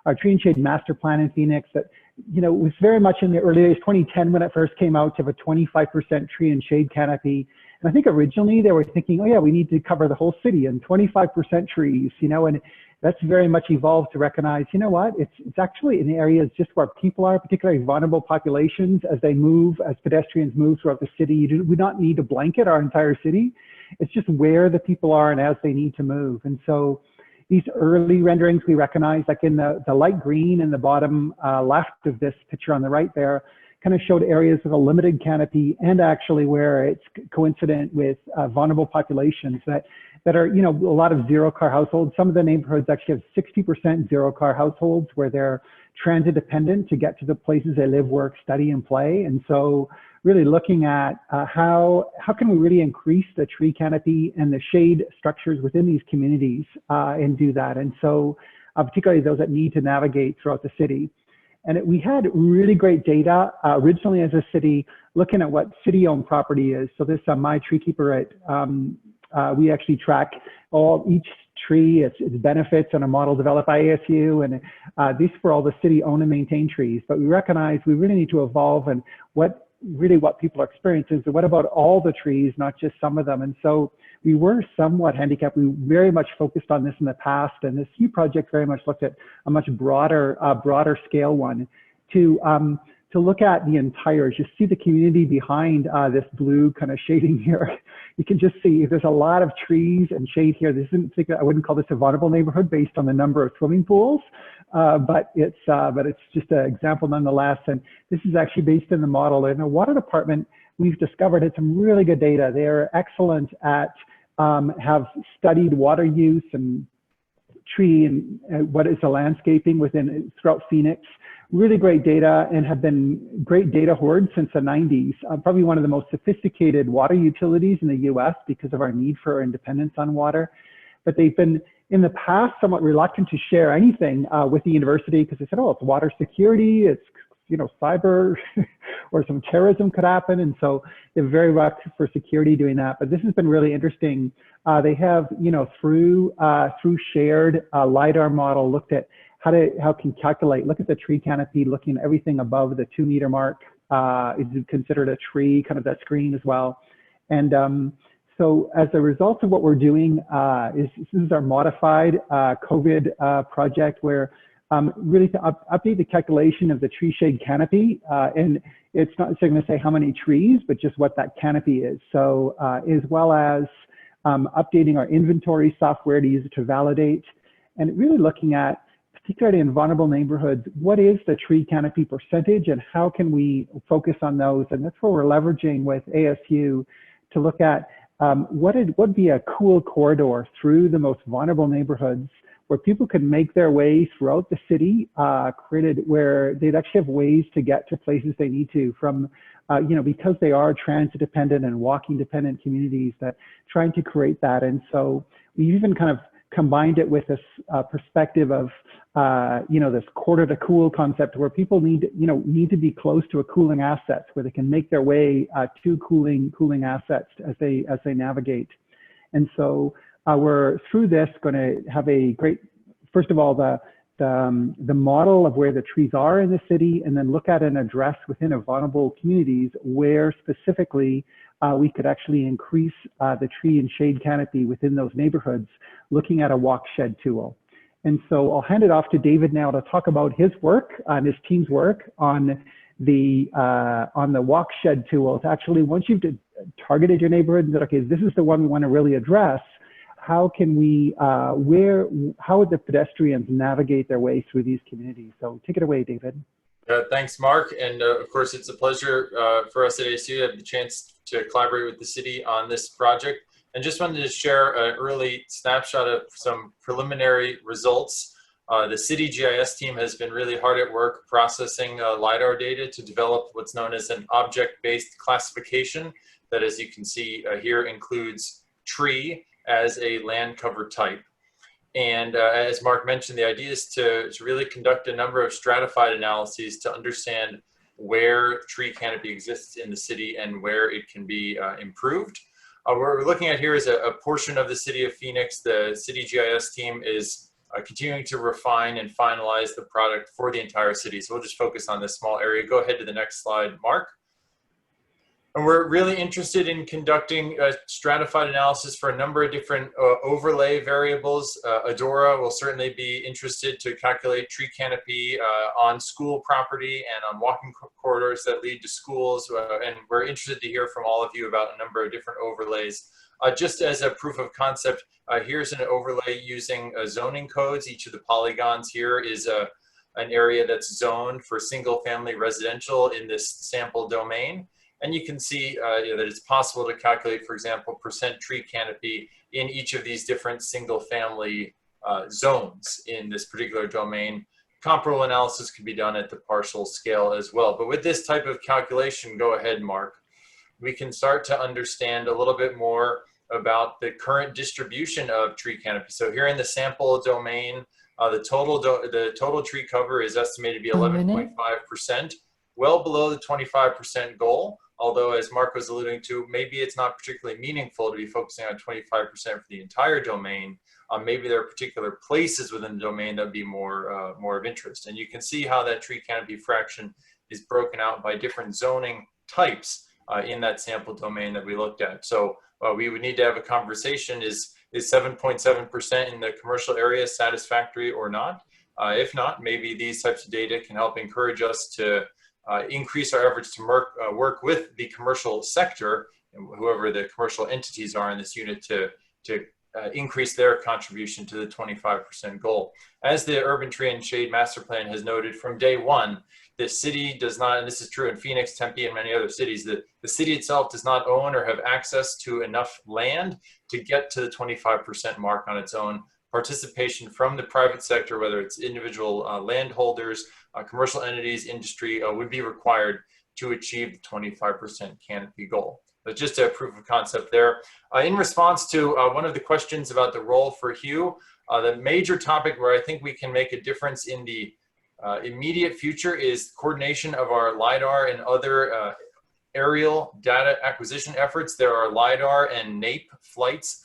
Our Tree and Shade Master Plan in Phoenix, that was very much in the early days, 2010 when it first came out, to have a 25% tree and shade canopy. And I think originally they were thinking, oh yeah, we need to cover the whole city and 25% trees, and that's very much evolved to recognize, it's actually in areas just where people are, particularly vulnerable populations, as they move, as pedestrians move throughout the city. We don't need to blanket our entire city. It's just where the people are and as they need to move. And so these early renderings we recognize, like in the light green in the bottom left of this picture on the right there, kind of showed areas with a limited canopy, and actually where it's coincident with vulnerable populations that are, a lot of zero-car households. Some of the neighborhoods actually have 60% zero-car households where they're transit dependent to get to the places they live, work, study, and play. And so really looking at how can we really increase the tree canopy and the shade structures within these communities and do that. And so particularly those that need to navigate throughout the city. And we had really great data originally as a city looking at what city-owned property is. So this My Tree Keeper, we actually track each tree, its benefits on a model developed by ASU, and these for all the city-owned and maintained trees. But we recognize we really need to evolve and what people are experiencing. So what about all the trees, not just some of them? And so we were somewhat handicapped. We very much focused on this in the past, and this new project very much looked at a much broader scale one to look at the entire, you see the community behind this blue kind of shading here. You can just see there's a lot of trees and shade here. This isn't, I wouldn't call this a vulnerable neighborhood based on the number of swimming pools, but it's just an example nonetheless. And this is actually based in the model. In the water department, we've discovered it's some really good data. They're excellent at, have studied water use and tree and what is the landscaping throughout Phoenix. Really great data and have been great data hoards since the 90s. Probably one of the most sophisticated water utilities in the US because of our need for independence on water. But they've been in the past somewhat reluctant to share anything with the university because they said, oh, it's water security, it's cyber or some terrorism could happen. And so they're very reluctant for security doing that. But this has been really interesting. They have, through shared LiDAR model, looked at how can calculate, look at the tree canopy, looking at everything above the 2 meter mark is considered a tree, kind of that screen as well. And so as a result of what we're doing, this is our modified COVID project where really to update the calculation of the tree shade canopy. And it's not necessarily going to say how many trees, but just what that canopy is. So as well as updating our inventory software to use it to validate, and really looking at, particularly in vulnerable neighborhoods, what is the tree canopy percentage and how can we focus on those? And that's what we're leveraging with ASU to look at what would be a cool corridor through the most vulnerable neighborhoods where people can make their way throughout the city, created where they'd actually have ways to get to places they need to from, because they are transit dependent and walking dependent communities, that trying to create that. And so we even kind of combined it with this perspective of, this quarter to cool concept where people need to be close to a cooling asset where they can make their way to cooling assets as they navigate. And so we're through this going to have a great, first of all, the model of where the trees are in the city, and then look at and address within a vulnerable communities where specifically we could actually increase the tree and shade canopy within those neighborhoods, looking at a walk shed tool. And so I'll hand it off to David now to talk about his work and his team's work on the walk shed tool. It's actually, once you've targeted your neighborhood and said, okay, this is the one we want to really address, how can we, how would the pedestrians navigate their way through these communities? So take it away, David. Thanks, Mark. And of course, it's a pleasure for us at ASU to have the chance to collaborate with the city on this project. And just wanted to share an early snapshot of some preliminary results. The city GIS team has been really hard at work processing LiDAR data to develop what's known as an object-based classification that, as you can see here, includes tree as a land cover type. And as Mark mentioned, the idea is to really conduct a number of stratified analyses to understand where tree canopy exists in the city and where it can be improved. What we're looking at here is a portion of the city of Phoenix. The city GIS team is continuing to refine and finalize the product for the entire city. So we'll just focus on this small area. Go ahead to the next slide, Mark. And we're really interested in conducting a stratified analysis for a number of different overlay variables. Adora will certainly be interested to calculate tree canopy on school property and on walking corridors that lead to schools. And we're interested to hear from all of you about a number of different overlays. Just as a proof of concept, here's an overlay using zoning codes. Each of the polygons here is an area that's zoned for single family residential in this sample domain. And you can see that it's possible to calculate, for example, percent tree canopy in each of these different single family zones in this particular domain. comparable analysis could be done at the partial scale as well. But with this type of calculation, go ahead, Mark, we can start to understand a little bit more about the current distribution of tree canopy. So here in the sample domain, the total tree cover is estimated to be 11.5%, well below the 25% goal. Although, as Mark was alluding to, maybe it's not particularly meaningful to be focusing on 25% for the entire domain. Maybe there are particular places within the domain that would be more of interest. And you can see how that tree canopy fraction is broken out by different zoning types in that sample domain that we looked at. So we would need to have a conversation, is 7.7% in the commercial area satisfactory or not? If not, maybe these types of data can help encourage us to increase our efforts to work with the commercial sector, and whoever the commercial entities are in this unit, to increase their contribution to the 25% goal. As the Urban Tree and Shade Master Plan has noted from day one, the city does not, and this is true in Phoenix, Tempe, and many other cities, the city itself does not own or have access to enough land to get to the 25% mark on its own. Participation from the private sector, whether it's individual landholders, commercial entities, industry, would be required to achieve the 25% canopy goal. But just a proof of concept there. In response to one of the questions about the role for Hugh, the major topic where I think we can make a difference in the immediate future is coordination of our LiDAR and other aerial data acquisition efforts. There are LiDAR and NAPE flights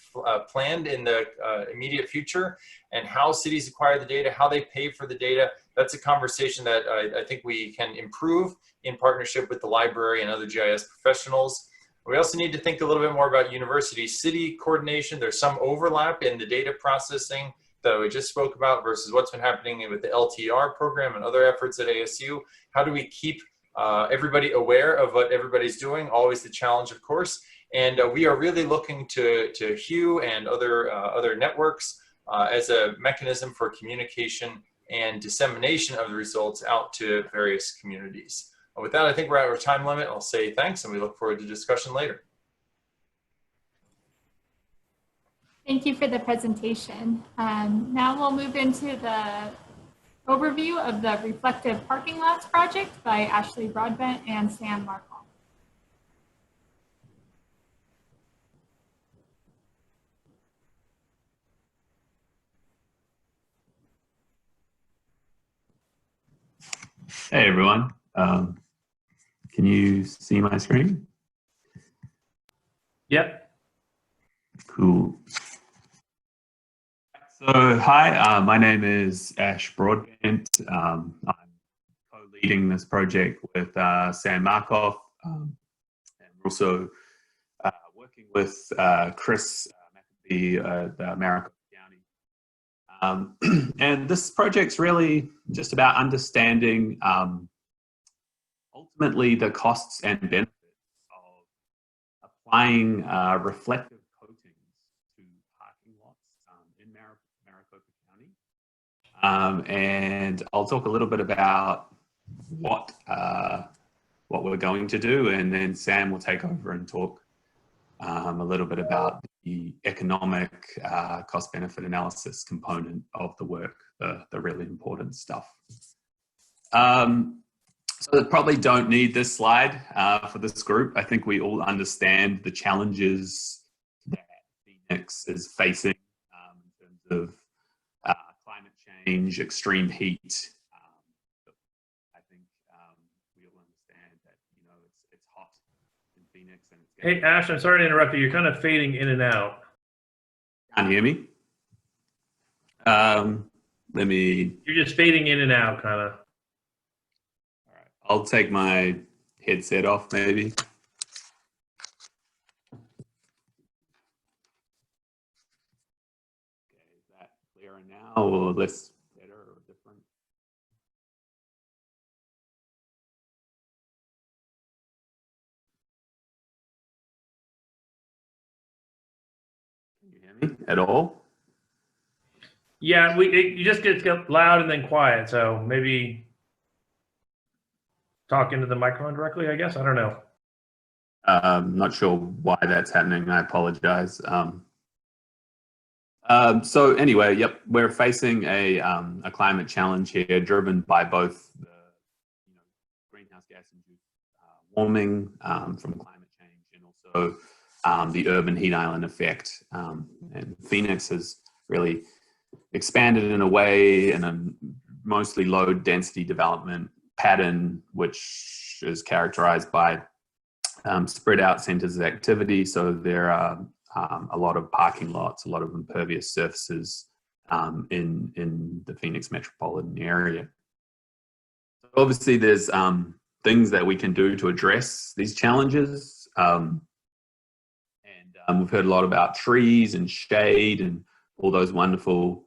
planned in the immediate future, and how cities acquire the data, how they pay for the data. That's a conversation that I think we can improve in partnership with the library and other GIS professionals. We also need to think a little bit more about university-city coordination. There's some overlap in the data processing that we just spoke about versus what's been happening with the LTR program and other efforts at ASU. How do we keep everybody aware of what everybody's doing? Always the challenge, of course. And we are really looking to Hugh and other networks as a mechanism for communication and dissemination of the results out to various communities. With that, I think we're at our time limit. I'll say thanks, and we look forward to discussion later. Thank you for the presentation. Now we'll move into the overview of the Reflective Parking Lots project by Ashley Broadbent and Sam Markle. Hey everyone, can you see my screen? Yep. Cool. So hi, my name is Ash Broadbent. I'm co-leading this project with Sam Markle, and we're also working with Chris McAfee, the Maricopa County. And this project's really just about understanding ultimately the costs and benefits of applying reflective coatings to parking lots in Maricopa County. And I'll talk a little bit about what we're going to do, and then Sam will take over and talk a little bit about the economic cost-benefit analysis component of the work, the really important stuff. So they probably don't need this slide for this group. I think we all understand the challenges that Phoenix is facing in terms of climate change, extreme heat. I think we all understand that, you know, it's hot in Phoenix. And it's Hey, Ash, I'm sorry to interrupt you. You're kind of fading in and out. Can't hear me? Let me... You're just fading in and out, kind of. All right. I'll take my headset off, maybe. Okay, is that clearer now, or less better, or different? Can you hear me at all? Yeah, you just get loud and then quiet. So maybe talk into the microphone directly, I guess. I don't know. Not sure why that's happening. I apologize. So anyway, yep, we're facing a climate challenge here, driven by both the greenhouse gas-induced warming from climate change, and also the urban heat island effect. And Phoenix has really expanded in a way in a mostly low density development pattern, which is characterized by spread out centers of activity. So there are a lot of parking lots, a lot of impervious surfaces in the Phoenix metropolitan area. So obviously there's things that we can do to address these challenges. We've heard a lot about trees and shade and all those wonderful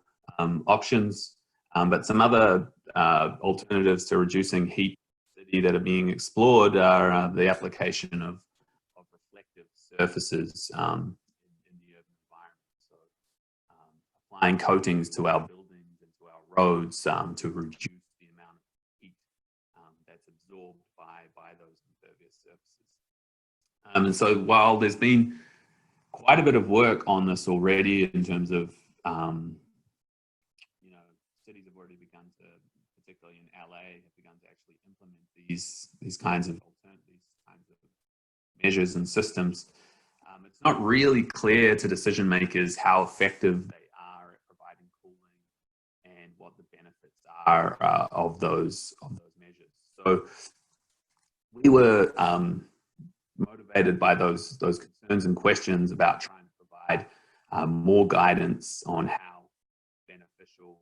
options, but some other alternatives to reducing heat that are being explored are the application of reflective surfaces in the urban environment. So applying coatings to our buildings and to our roads to reduce the amount of heat that's absorbed by those impervious surfaces. And so while there's been quite a bit of work on this already in terms of cities have already begun to, particularly in LA, have begun to actually implement these kinds of measures and systems. It's not really clear to decision makers how effective they are at providing cooling and what the benefits are of those measures. So we were motivated by those concerns and questions about trying to provide more guidance on how beneficial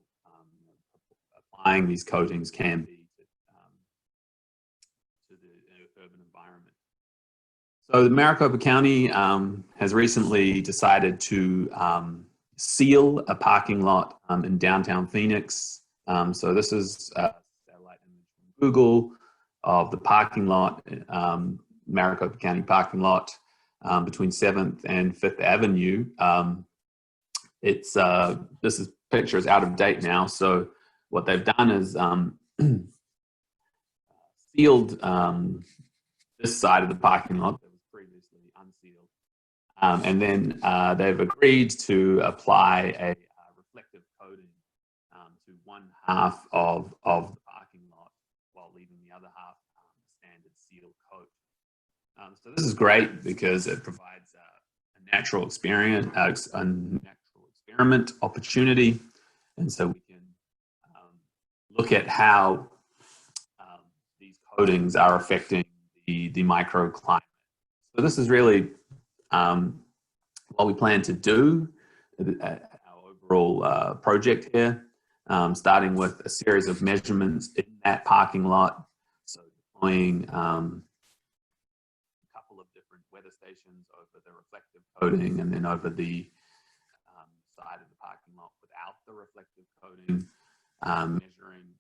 applying these coatings can be to the urban environment. So the Maricopa County has recently decided to seal a parking lot in downtown Phoenix. So this is a satellite image from Google of the parking lot, Maricopa County parking lot between 7th and 5th Avenue. This picture is out of date now. So what they've done is sealed this side of the parking lot that was previously unsealed. And then they've agreed to apply a reflective coating to one half of the parking lot while leaving the other half standard sealed coat. So this is great because it provides a natural experience, a natural experiment opportunity. And so we can look at how these coatings are affecting the microclimate. So this is really what we plan to do, our overall project here, starting with a series of measurements in that parking lot. So deploying a couple of different weather stations over the reflective coating and then over the side of the parking lot without the reflective coating, measuring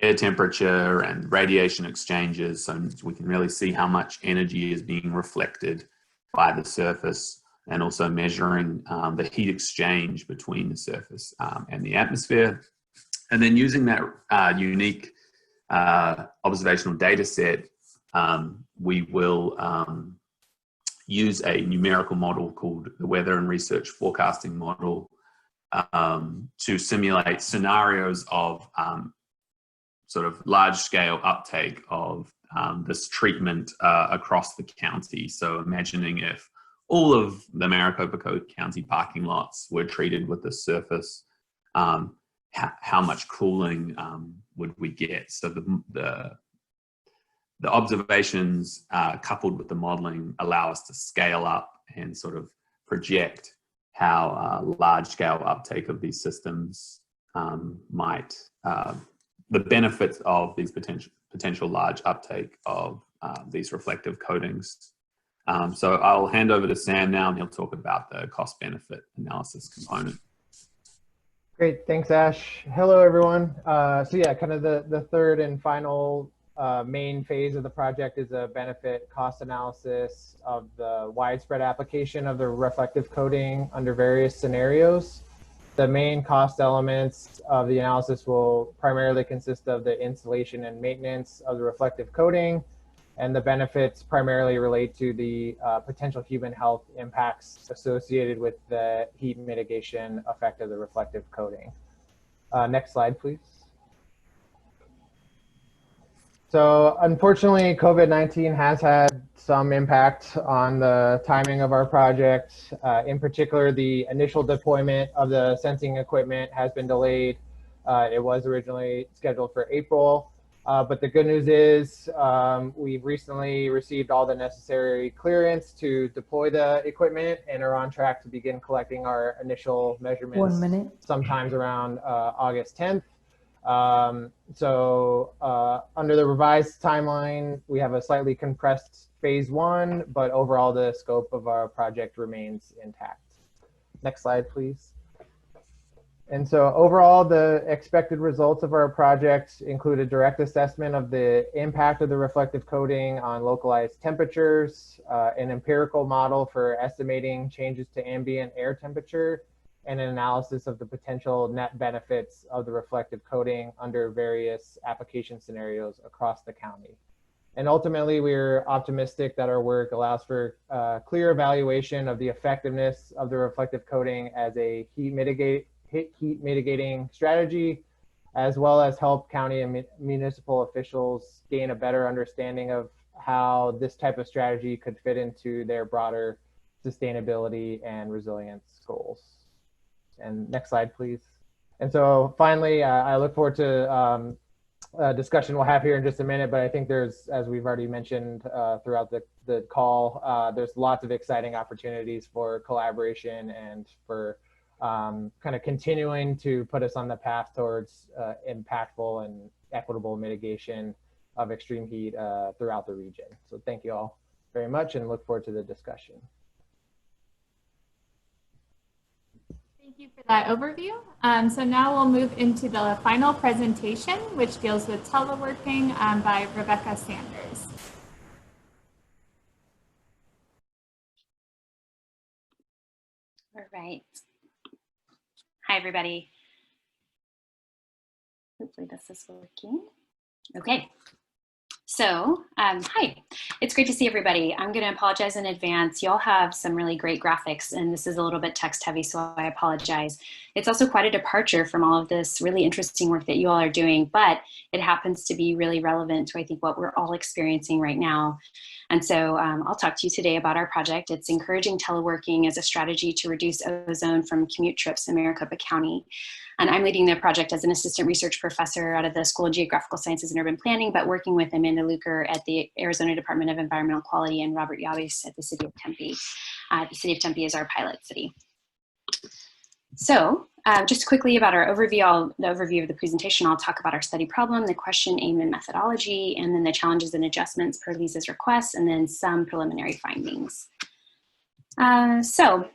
air temperature and radiation exchanges so we can really see how much energy is being reflected by the surface, and also measuring the heat exchange between the surface and the atmosphere. And then using that unique observational data set, we will use a numerical model called the Weather and Research Forecasting Model to simulate scenarios of sort of large-scale uptake of this treatment across the county. So imagining if all of the Maricopa County parking lots were treated with this surface, how much cooling would we get? So the observations coupled with the modeling allow us to scale up and sort of project how large-scale uptake of these systems might, the benefits of these potential large uptake of these reflective coatings. So I'll hand over to Sam now, and he'll talk about the cost-benefit analysis component. Great, thanks, Ash. Hello, everyone. So yeah, kind of the third and final main phase of the project is a benefit cost analysis of the widespread application of the reflective coating under various scenarios. The main cost elements of the analysis will primarily consist of the installation and maintenance of the reflective coating, And the benefits primarily relate to the potential human health impacts associated with the heat mitigation effect of the reflective coating. Next slide, please. So unfortunately, COVID-19 has had some impact on the timing of our project. In particular, the initial deployment of the sensing equipment has been delayed. It was originally scheduled for April, but the good news is we've recently received all the necessary clearance to deploy the equipment and are on track to begin collecting our initial measurements 1 minute. sometimes around August 10th. Under the revised timeline, we have a slightly compressed phase 1, but overall the scope of our project remains intact. Next slide, please. And so overall, the expected results of our project include a direct assessment of the impact of the reflective coating on localized temperatures, an empirical model for estimating changes to ambient air temperature, and an analysis of the potential net benefits of the reflective coating under various application scenarios across the county. And ultimately, we're optimistic that our work allows for clear evaluation of the effectiveness of the reflective coating as a heat mitigating strategy, as well as help county and municipal officials gain a better understanding of how this type of strategy could fit into their broader sustainability and resilience goals. And next slide, please. And so finally, I look forward to a discussion we'll have here in just a minute, but I think there's, as we've already mentioned throughout the call, there's lots of exciting opportunities for collaboration and for kind of continuing to put us on the path towards impactful and equitable mitigation of extreme heat throughout the region. So thank you all very much and look forward to the discussion. Thank you for that overview. So now we'll move into the final presentation, which deals with teleworking by Rebecca Sanders. All right. Hi, everybody. Hopefully this is working. Okay. So, hi, it's great to see everybody. I'm going to apologize in advance. Y'all have some really great graphics, and this is a little bit text heavy, so I apologize. It's also quite a departure from all of this really interesting work that you all are doing, but it happens to be really relevant to, I think, what we're all experiencing right now. And so I'll talk to you today about our project. It's encouraging teleworking as a strategy to reduce ozone from commute trips in Maricopa County. And I'm leading the project as an assistant research professor out of the School of Geographical Sciences and Urban Planning, but working with Amanda Luker at the Arizona Department of Environmental Quality and Robert Yabes at the City of Tempe. The City of Tempe is our pilot city. So just quickly about our overview, the overview of the presentation, I'll talk about our study problem, the question, aim, and methodology, and then the challenges and adjustments per Lisa's requests, and then some preliminary findings. So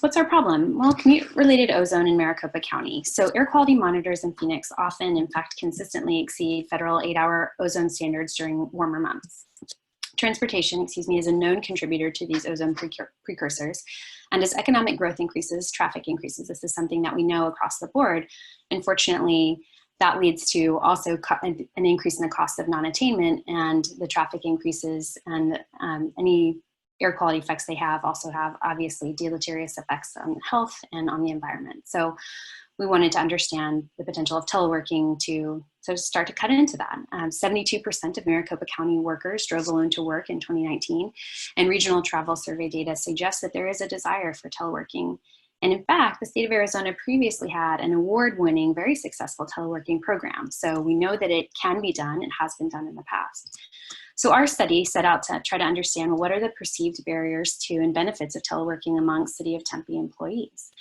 what's our problem? Well, commute-related ozone in Maricopa County. So air quality monitors in Phoenix often, in fact, consistently exceed federal 8-hour ozone standards during warmer months. Transportation, is a known contributor to these ozone precursors. And as economic growth increases, traffic increases. This is something that we know across the board. Unfortunately, that leads to also an increase in the cost of non-attainment, and the traffic increases and any air quality effects they have also have obviously deleterious effects on health and on the environment. So we wanted to understand the potential of teleworking to start to cut into that. 72% of Maricopa County workers drove alone to work in 2019, and regional travel survey data suggests that there is a desire for teleworking. And in fact, the state of Arizona previously had an award-winning, very successful teleworking program. So we know that it can be done. It has been done in the past. So our study set out to try to understand, well, what are the perceived barriers to and benefits of teleworking among City of Tempe employees?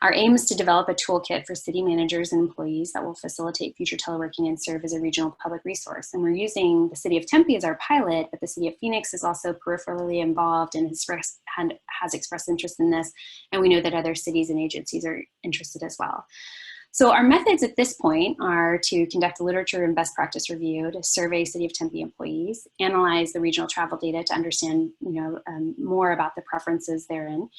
Our aim is to develop a toolkit for city managers and employees that will facilitate future teleworking and serve as a regional public resource. And we're using the City of Tempe as our pilot, but the City of Phoenix is also peripherally involved and has expressed interest in this. And we know that other cities and agencies are interested as well. So our methods at this point are to conduct a literature and best practice review, to survey City of Tempe employees, analyze the regional travel data to understand more about the preferences therein,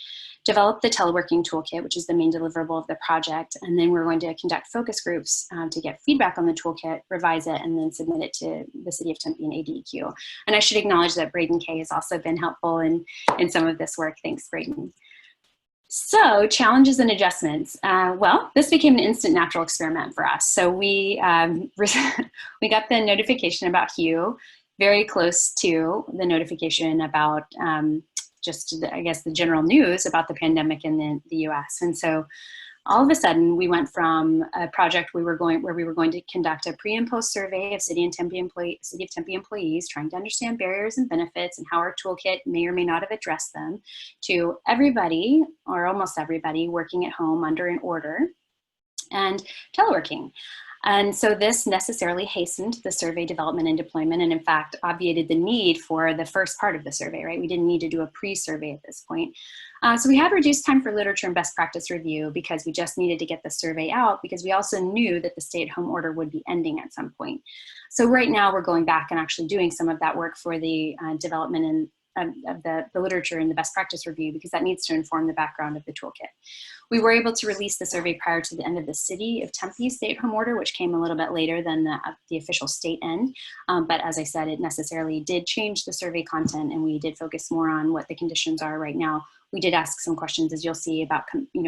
develop the teleworking toolkit, which is the main deliverable of the project, and then we're going to conduct focus groups to get feedback on the toolkit, revise it, and then submit it to the City of Tempe and ADEQ. And I should acknowledge that Braden Kay has also been helpful in some of this work. Thanks, Braden. So challenges and adjustments. Well, this became an instant natural experiment for us. So we got the notification about Hugh very close to the notification about I guess, the general news about the pandemic in the US. And so all of a sudden we went from a project where we were going to conduct a pre and post survey of City of Tempe employees, trying to understand barriers and benefits and how our toolkit may or may not have addressed them, to everybody or almost everybody working at home under an order and teleworking. And so this necessarily hastened the survey development and deployment, and in fact obviated the need for the first part of the survey, right? We didn't need to do a pre-survey at this point. So we had reduced time for literature and best practice review because we just needed to get the survey out, because we also knew that the stay-at-home order would be ending at some point. So right now we're going back and actually doing some of that work for the development and of the literature and the best practice review, because that needs to inform the background of the toolkit. We were able to release the survey prior to the end of the City of Tempe stay-at-home order, which came a little bit later than the official state end. But as I said, it necessarily did change the survey content, and we did focus more on what the conditions are right now. We did ask some questions, as you'll see, about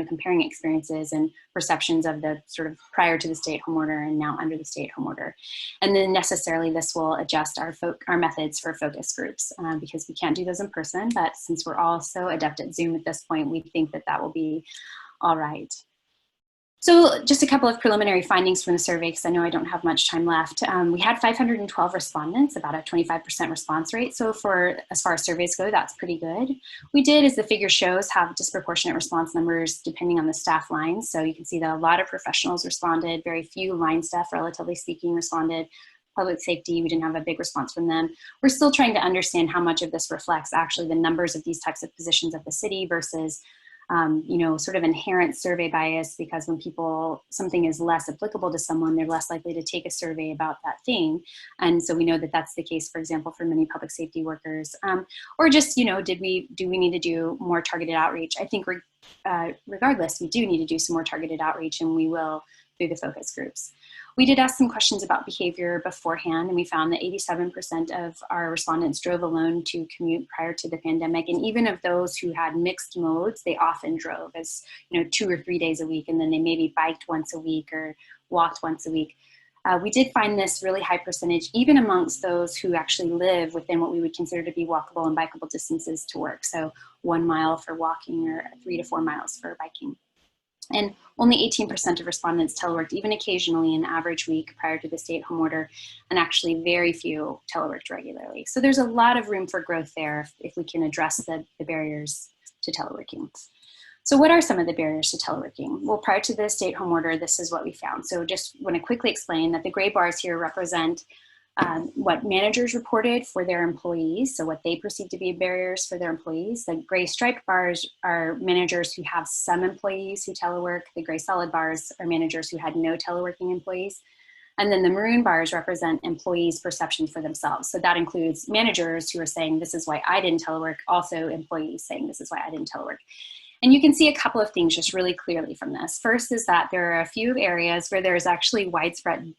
comparing experiences and perceptions of the sort of prior to the stay-at-home order and now under the stay-at-home order. And then necessarily this will adjust our methods for focus groups because we can't do those in person, but since we're all so adept at Zoom at this point, we think that that will be all right. So just a couple of preliminary findings from the survey, because I know I don't have much time left. We had 512 respondents, about a 25% response rate. So as far as surveys go, that's pretty good. We did, as the figure shows, have disproportionate response numbers depending on the staff lines. So you can see that a lot of professionals responded, very few line staff, relatively speaking, responded. Public safety, we didn't have a big response from them. We're still trying to understand how much of this reflects actually the numbers of these types of positions at the city versus sort of inherent survey bias, because when something is less applicable to someone, they're less likely to take a survey about that thing. And so we know that that's the case, for example, for many public safety workers, or just, do we need to do more targeted outreach? I think regardless, we do need to do some more targeted outreach, and we will through the focus groups. We did ask some questions about behavior beforehand, and we found that 87% of our respondents drove alone to commute prior to the pandemic. And even of those who had mixed modes, they often drove as 2 or 3 days a week, and then they maybe biked once a week or walked once a week. We did find this really high percentage, even amongst those who actually live within what we would consider to be walkable and bikeable distances to work. So 1 mile for walking or 3 to 4 miles for biking. And only 18% of respondents teleworked even occasionally an average week prior to the stay-at-home order, and actually very few teleworked regularly. So there's a lot of room for growth there if we can address the barriers to teleworking. So what are some of the barriers to teleworking? Well, prior to the stay-at-home order, this is what we found. So just want to quickly explain that the gray bars here represent what managers reported for their employees, so what they perceive to be barriers for their employees. The gray striped bars are managers who have some employees who telework. The gray solid bars are managers who had no teleworking employees. And then the maroon bars represent employees' perception for themselves. So that includes managers who are saying, this is why I didn't telework, also employees saying, this is why I didn't telework. And you can see a couple of things just really clearly from this. First is that there are a few areas where there's actually widespread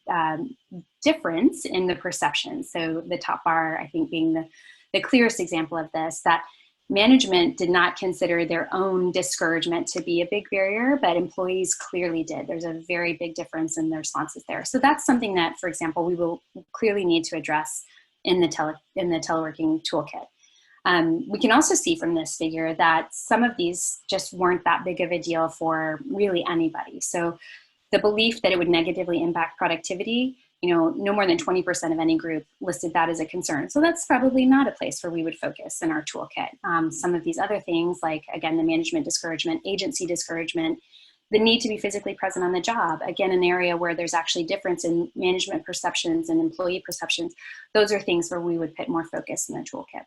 difference in the perception. So the top bar, I think, being the clearest example of this, that management did not consider their own discouragement to be a big barrier, but employees clearly did. There's a very big difference in the responses there. So that's something that, for example, we will clearly need to address in the teleworking toolkit. We can also see from this figure that some of these just weren't that big of a deal for really anybody. So the belief that it would negatively impact productivity, no more than 20% of any group listed that as a concern. So that's probably not a place where we would focus in our toolkit. Some of these other things, like, again, the management discouragement, agency discouragement, the need to be physically present on the job, again, an area where there's actually difference in management perceptions and employee perceptions. Those are things where we would put more focus in the toolkit.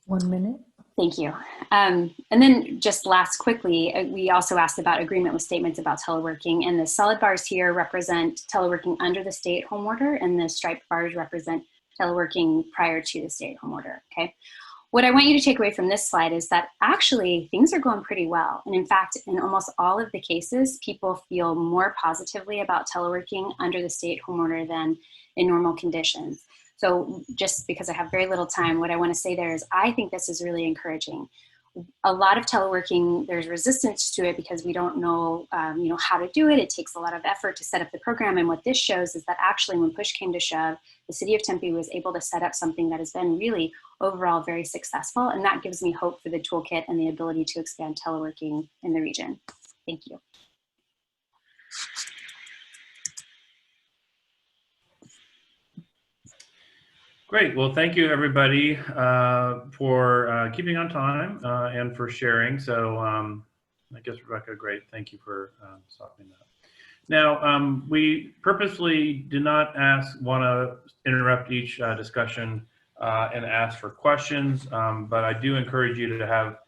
1 minute. Thank you. And then just last quickly, we also asked about agreement with statements about teleworking, and the solid bars here represent teleworking under the stay-at-home order, and the striped bars represent teleworking prior to the stay-at-home order, okay? What I want you to take away from this slide is that actually things are going pretty well. And in fact, in almost all of the cases, people feel more positively about teleworking under the stay-at-home order than in normal conditions. So just because I have very little time, what I want to say there is I think this is really encouraging. A lot of teleworking, there's resistance to it because we don't know, how to do it. It takes a lot of effort to set up the program. And what this shows is that actually when push came to shove, the city of Tempe was able to set up something that has been really overall very successful. And that gives me hope for the toolkit and the ability to expand teleworking in the region. Thank you. Great. Well, thank you, everybody, for keeping on time and for sharing. So I guess, Rebecca, great. Thank you for stopping that. Now, we purposely did not want to interrupt each discussion and ask for questions, but I do encourage you to have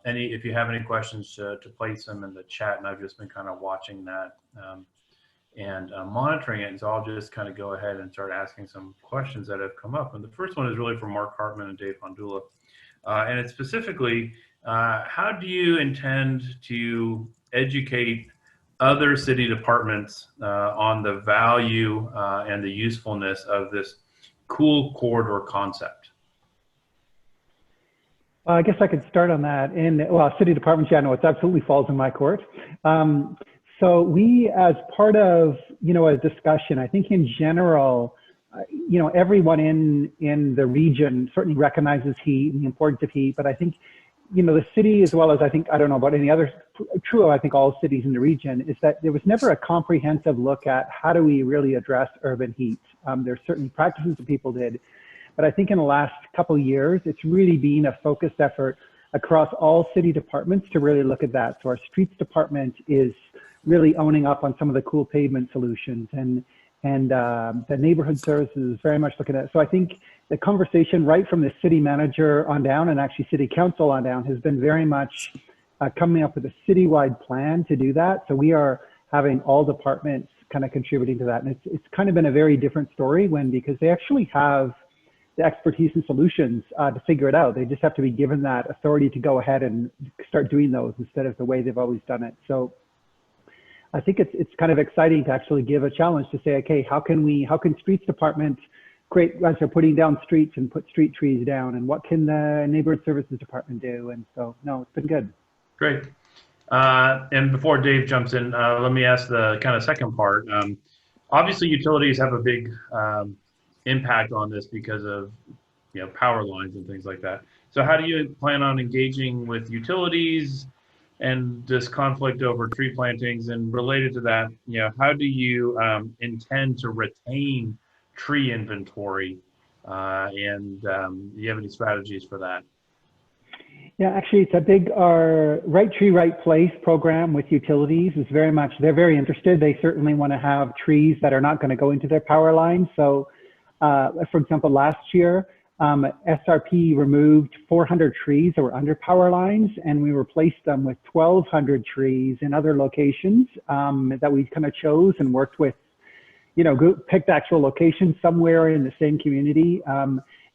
if you have any questions, to place them in the chat, and I've just been kind of watching that and monitoring it. And so I'll just kind of go ahead and start asking some questions that have come up. And the first one is really from Mark Hartman and Dave Hondula. And it's specifically, how do you intend to educate other city departments on the value and the usefulness of this cool corridor concept? I guess I could start on that. Well, city departments, yeah, no, it absolutely falls in my court. So we, as part of, a discussion, I think in general, everyone in the region certainly recognizes heat and the importance of heat, but I think, the city, as well as I don't know about any other, true, I think all cities in the region, is that there was never a comprehensive look at how do we really address urban heat. There's certainly practices that people did, but I think in the last couple of years, it's really been a focused effort across all city departments to really look at that. So our streets department is really owning up on some of the cool pavement solutions, and the neighborhood services is very much looking at it. So I think the conversation right from the city manager on down, and actually city council on down, has been very much coming up with a citywide plan to do that. So we are having all departments kind of contributing to that. And it's kind of been a very different story because they actually have the expertise and solutions to figure it out. They just have to be given that authority to go ahead and start doing those instead of the way they've always done it. So I think it's kind of exciting to actually give a challenge to say, okay, how can streets department create, as they're putting down streets and put street trees down, and what can the neighborhood services department do? And so, no, it's been good. Great. And before Dave jumps in, let me ask the kind of second part. Obviously, utilities have a big impact on this because of power lines and things like that. So how do you plan on engaging with utilities and this conflict over tree plantings? And related to that, how do you intend to retain tree inventory? And do you have any strategies for that? Yeah, actually, it's a big, our Right Tree, Right Place program with utilities is very much, they're very interested. They certainly want to have trees that are not going to go into their power lines. So, for example, last year, SRP removed 400 trees that were under power lines, and we replaced them with 1,200 trees in other locations that we kind of chose and worked with, picked actual locations somewhere in the same community.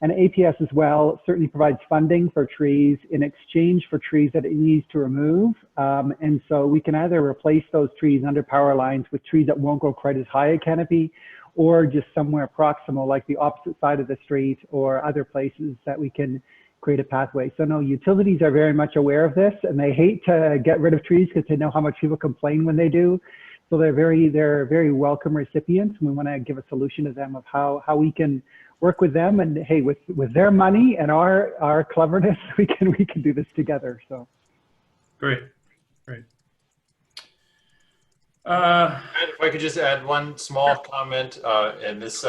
And APS as well certainly provides funding for trees in exchange for trees that it needs to remove. And so we can either replace those trees under power lines with trees that won't go quite as high a canopy, or just somewhere proximal, like the opposite side of the street or other places that we can create a pathway. So no, utilities are very much aware of this, and they hate to get rid of trees because they know how much people complain when they do. So they're very welcome recipients. And we want to give a solution to them of how we can work with them, and hey, with their money and our cleverness, we can do this together. So great. If I could just add one small comment, and this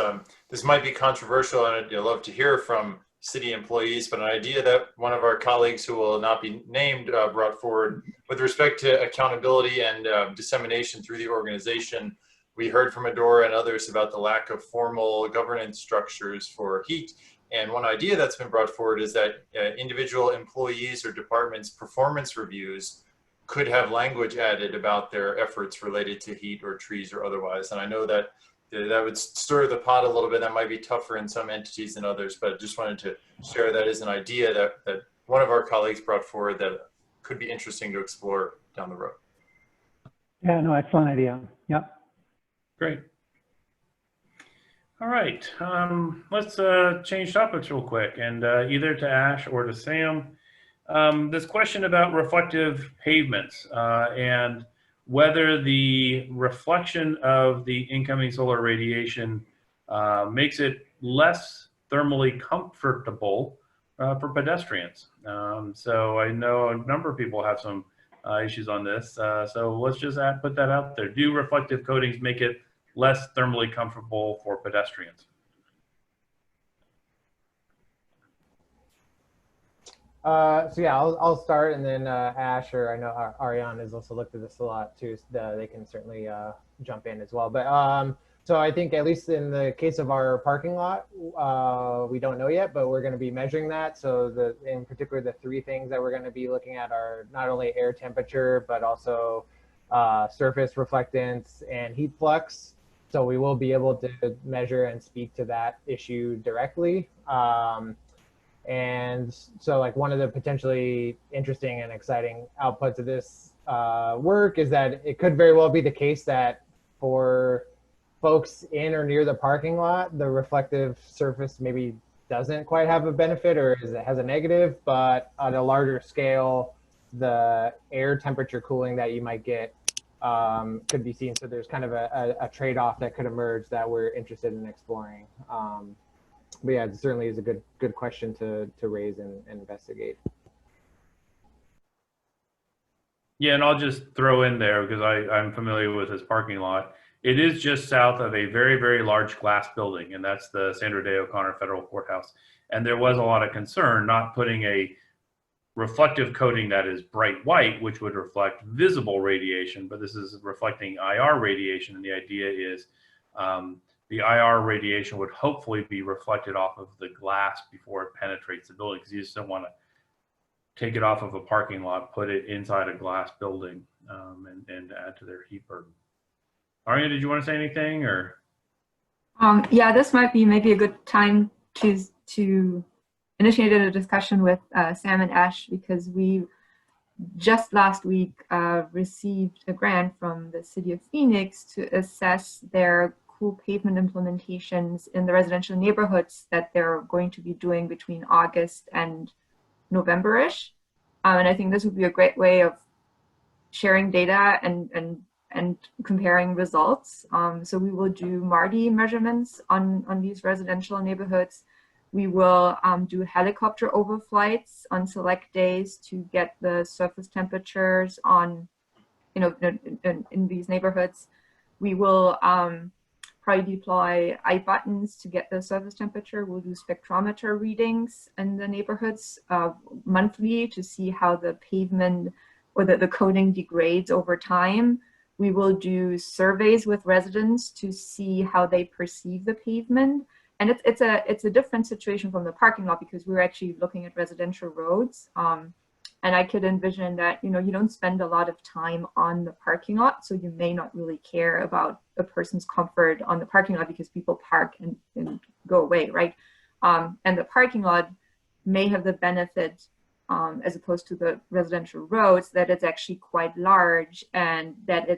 might be controversial, and I'd love to hear from city employees, but an idea that one of our colleagues who will not be named brought forward with respect to accountability and dissemination through the organization. We heard from Adora and others about the lack of formal governance structures for heat, And one idea that's been brought forward is that individual employees or departments' performance reviews could have language added about their efforts related to heat or trees or otherwise. And I know that that would stir the pot a little bit. That might be tougher in some entities than others, but just wanted to share that as an idea that one of our colleagues brought forward that could be interesting to explore down the road. Yeah, no, excellent idea. Yep. Great. All right, let's change topics real quick, and either to Ash or to Sam. This question about reflective pavements and whether the reflection of the incoming solar radiation makes it less thermally comfortable for pedestrians. So I know a number of people have some issues on this. So let's just put that out there. Do reflective coatings make it less thermally comfortable for pedestrians? So yeah, I'll start, and then Ash, or I know Ariane has also looked at this a lot too, so they can certainly jump in as well. But so I think at least in the case of our parking lot, we don't know yet, but we're going to be measuring that. So in particular, the three things that we're going to be looking at are not only air temperature, but also surface reflectance and heat flux. So we will be able to measure and speak to that issue directly. And so like one of the potentially interesting and exciting outputs of this work is that it could very well be the case that for folks in or near the parking lot, the reflective surface maybe doesn't quite have a benefit or has a negative, but on a larger scale, the air temperature cooling that you might get could be seen. So there's kind of a trade-off that could emerge that we're interested in exploring. But yeah, it certainly is a good question to raise and investigate. Yeah, and I'll just throw in there, because I'm familiar with this parking lot. It is just south of a very, very large glass building, and that's the Sandra Day O'Connor Federal Courthouse. And there was a lot of concern not putting a reflective coating that is bright white, which would reflect visible radiation, but this is reflecting IR radiation, and the idea is the IR radiation would hopefully be reflected off of the glass before it penetrates the building, because you just don't want to take it off of a parking lot, put it inside a glass building, and add to their heat burden. Aria, did you want to say anything, or? Yeah, this might be maybe a good time to initiate a discussion with Sam and Ash, because we just last week received a grant from the city of Phoenix to assess their cool pavement implementations in the residential neighborhoods that they're going to be doing between August and November-ish. And I think this would be a great way of sharing data and comparing results. So we will do MARDI measurements on these residential neighborhoods. We will do helicopter overflights on select days to get the surface temperatures on, in these neighborhoods. We will probably deploy eye buttons to get the surface temperature. We'll do spectrometer readings in the neighborhoods monthly to see how the pavement or the coating degrades over time. We will do surveys with residents to see how they perceive the pavement. And it's a different situation from the parking lot, because we're actually looking at residential roads. And I could envision that, you don't spend a lot of time on the parking lot, so you may not really care about a person's comfort on the parking lot because people park and go away, right? And the parking lot may have the benefit, as opposed to the residential roads, that it's actually quite large, and that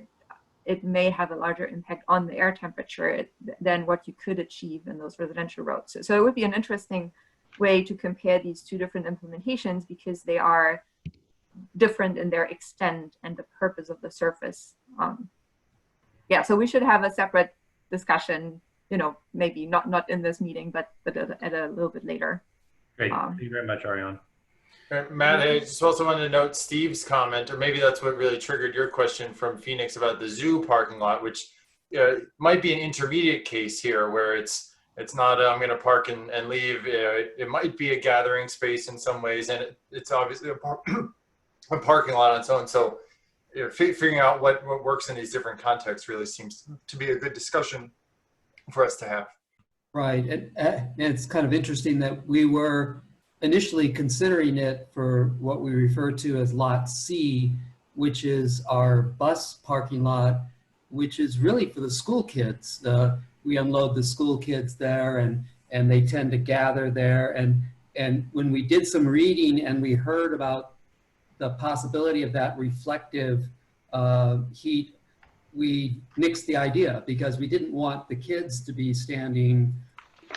it may have a larger impact on the air temperature than what you could achieve in those residential roads. So it would be an interesting way to compare these two different implementations, because they are different in their extent and the purpose of the surface. Yeah, so we should have a separate discussion, maybe not in this meeting, but at a little bit later. Great, thank you very much, Ariane. Matt, I just also wanted to note Steve's comment, or maybe that's what really triggered your question from Phoenix about the zoo parking lot, which might be an intermediate case here, where it's not I'm going to park and leave. It might be a gathering space in some ways, and it's obviously a parking lot on its own. So figuring out what works in these different contexts really seems to be a good discussion for us to have. Right, and it's kind of interesting that we were initially considering it for what we refer to as Lot C, which is our bus parking lot, which is really for the school kids. We unload the school kids there, and they tend to gather there. And when we did some reading and we heard about the possibility of that reflective heat, we nixed the idea because we didn't want the kids to be standing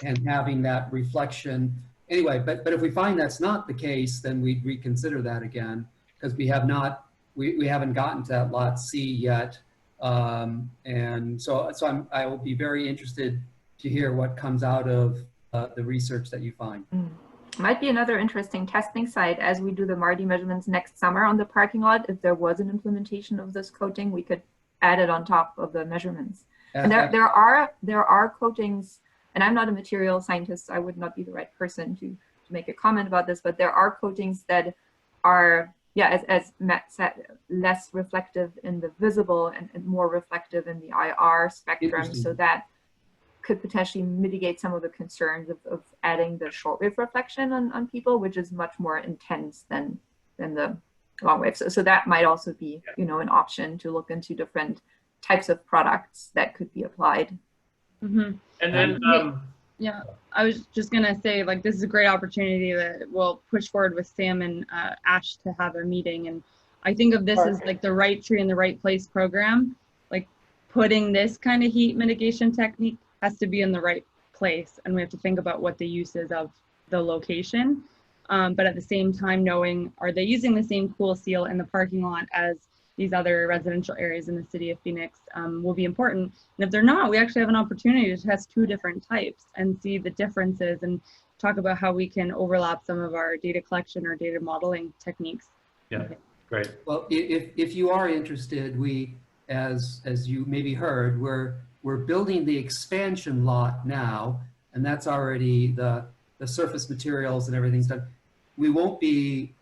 and having that reflection. Anyway, but if we find that's not the case, then we'd reconsider that again, because we have not, we haven't gotten to that Lot C yet. And so I will be very interested to hear what comes out of the research that you find. Might be another interesting testing site as we do the MARDI measurements next summer on the parking lot. If there was an implementation of this coating, we could add it on top of the measurements. And there are coatings, and I'm not a material scientist, I would not be the right person to make a comment about this, but there are coatings that are, yeah, as Matt said, less reflective in the visible and more reflective in the IR spectrum, so that could potentially mitigate some of the concerns of adding the shortwave reflection on people, which is much more intense than the long wave. So that might also be, you know, an option to look into different types of products that could be applied. Mm-hmm. And then, yeah, I was just gonna say, like, this is a great opportunity that we'll push forward with Sam and Ash to have a meeting. And I think of this as like the right tree in the right place program. Like, putting this kind of heat mitigation technique has to be in the right place, and we have to think about what the use is of the location. But at the same time, knowing, are they using the same cool seal in the parking lot as these other residential areas in the city of Phoenix will be important. And if they're not, we actually have an opportunity to test two different types and see the differences and talk about how we can overlap some of our data collection or data modeling techniques. Yeah, great. Well, if you are interested, we, as you maybe heard, we're building the expansion lot now, and that's already the surface materials and everything's done. We won't be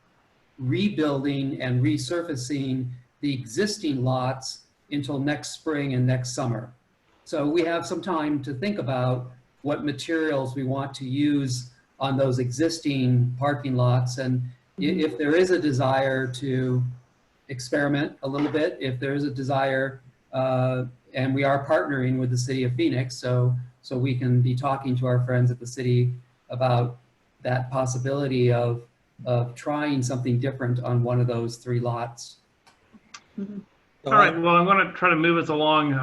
rebuilding and resurfacing the existing lots until next spring and next summer. So we have some time to think about what materials we want to use on those existing parking lots. And if there is a desire to experiment a little bit, if there is a desire, and we are partnering with the city of Phoenix, so we can be talking to our friends at the city about that possibility of trying something different on one of those three lots. Mm-hmm. All right, well, I'm going to try to move us along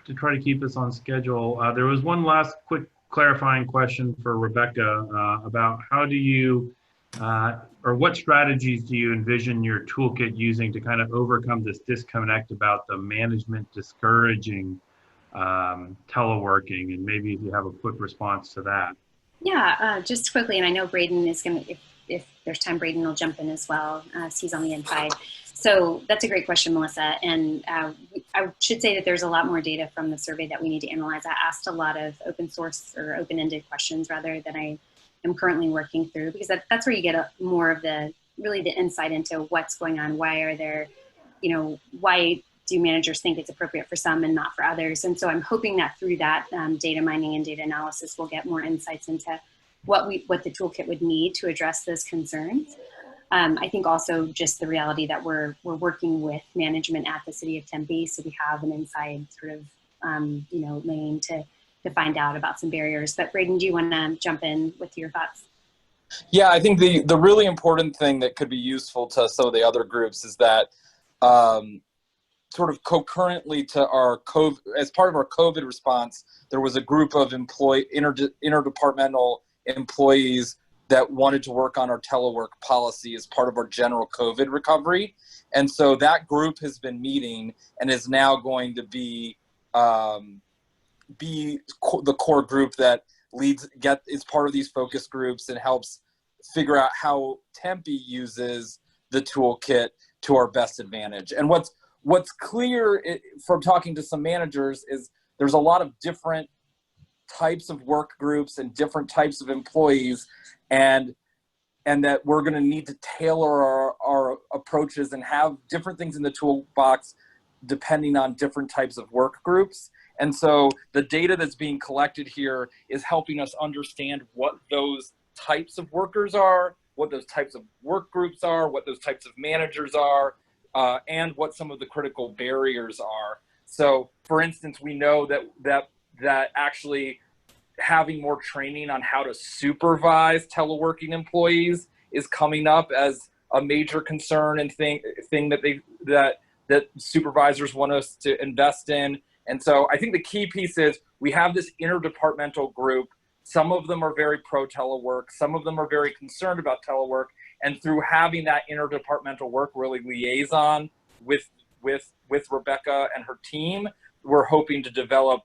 to try to keep us on schedule. There was one last quick clarifying question for Rebecca about how do you, or what strategies do you envision your toolkit using to kind of overcome this disconnect about the management discouraging teleworking, and maybe if you have a quick response to that. Yeah, just quickly, and I know Braden is going to, if there's time, Braden will jump in as well. He's on the inside. So that's a great question, Melissa. And I should say that there's a lot more data from the survey that we need to analyze. I asked a lot of open source or open-ended questions rather than I am currently working through, because that's where you get more of really the insight into what's going on. Why are there, why do managers think it's appropriate for some and not for others? And so I'm hoping that through that data mining and data analysis, we'll get more insights into what the toolkit would need to address those concerns. I think also just the reality that we're working with management at the city of Tempe, so we have an inside sort of lane to find out about some barriers. But Braden, do you want to jump in with your thoughts? Yeah, I think the really important thing that could be useful to some of the other groups is that sort of concurrently to our COVID, as part of our COVID response, there was a group of interdepartmental employees that wanted to work on our telework policy as part of our general COVID recovery. And so that group has been meeting and is now going to be the core group that is part of these focus groups and helps figure out how Tempe uses the toolkit to our best advantage. And what's clear from talking to some managers is there's a lot of different types of work groups and different types of employees, and that we're going to need to tailor our approaches and have different things in the toolbox depending on different types of work groups. And so the data that's being collected here is helping us understand what those types of workers are, what those types of work groups are, what those types of managers are, and what some of the critical barriers are. So, for instance, we know that actually having more training on how to supervise teleworking employees is coming up as a major concern and thing that supervisors want us to invest in. And so I think the key piece is we have this interdepartmental group. Some of them are very pro telework. Some of them are very concerned about telework. And through having that interdepartmental work really liaison with Rebecca and her team, we're hoping to develop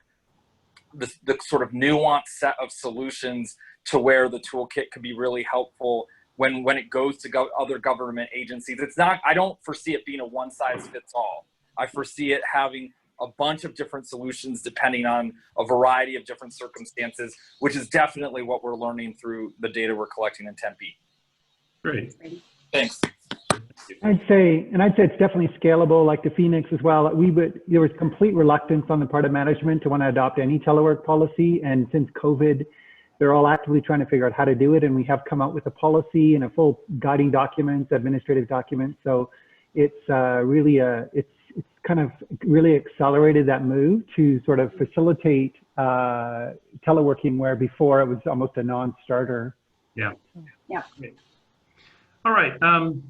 the sort of nuanced set of solutions to where the toolkit could be really helpful when it goes to other government agencies. It's not, I don't foresee it being a one size fits all. I foresee it having a bunch of different solutions depending on a variety of different circumstances, which is definitely what we're learning through the data we're collecting in Tempe. Great. Thanks. I'd say it's definitely scalable, like to Phoenix as well. There was complete reluctance on the part of management to want to adopt any telework policy. And since COVID, they're all actively trying to figure out how to do it. And we have come out with a policy and a full guiding document, administrative document. So it's it's kind of really accelerated that move to sort of facilitate teleworking, where before it was almost a non-starter. Yeah. Yeah. All right.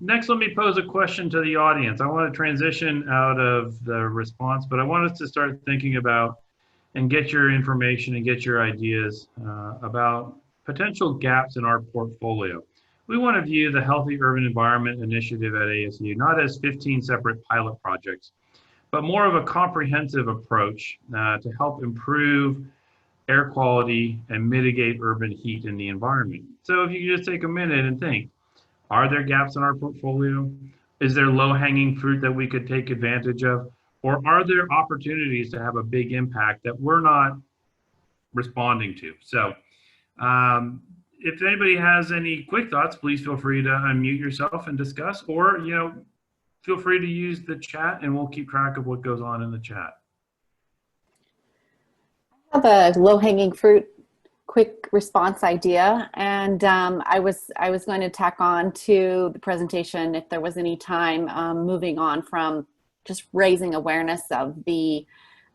Next, let me pose a question to the audience. I want to transition out of the response, but I want us to start thinking about and get your information and get your ideas about potential gaps in our portfolio. We want to view the Healthy Urban Environment Initiative at ASU not as 15 separate pilot projects, but more of a comprehensive approach to help improve air quality and mitigate urban heat in the environment. So if you could just take a minute and think, are there gaps in our portfolio? Is there low-hanging fruit that we could take advantage of? Or are there opportunities to have a big impact that we're not responding to? So if anybody has any quick thoughts, please feel free to unmute yourself and discuss, or feel free to use the chat and we'll keep track of what goes on in the chat. I have a low-hanging fruit quick response idea, and I was going to tack on to the presentation if there was any time, moving on from just raising awareness of the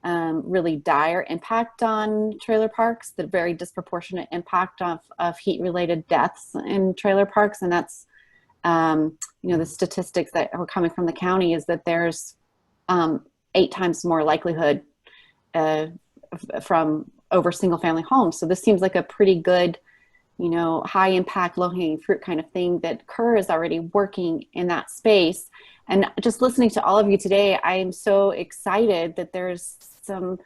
really dire impact on trailer parks, the very disproportionate impact of heat-related deaths in trailer parks. And that's the statistics that are coming from the county is that there's 8 times more likelihood from over single family homes. So this seems like a pretty good, high impact, low hanging fruit kind of thing that Kerr is already working in that space. And just listening to all of you today, I am so excited that there's some,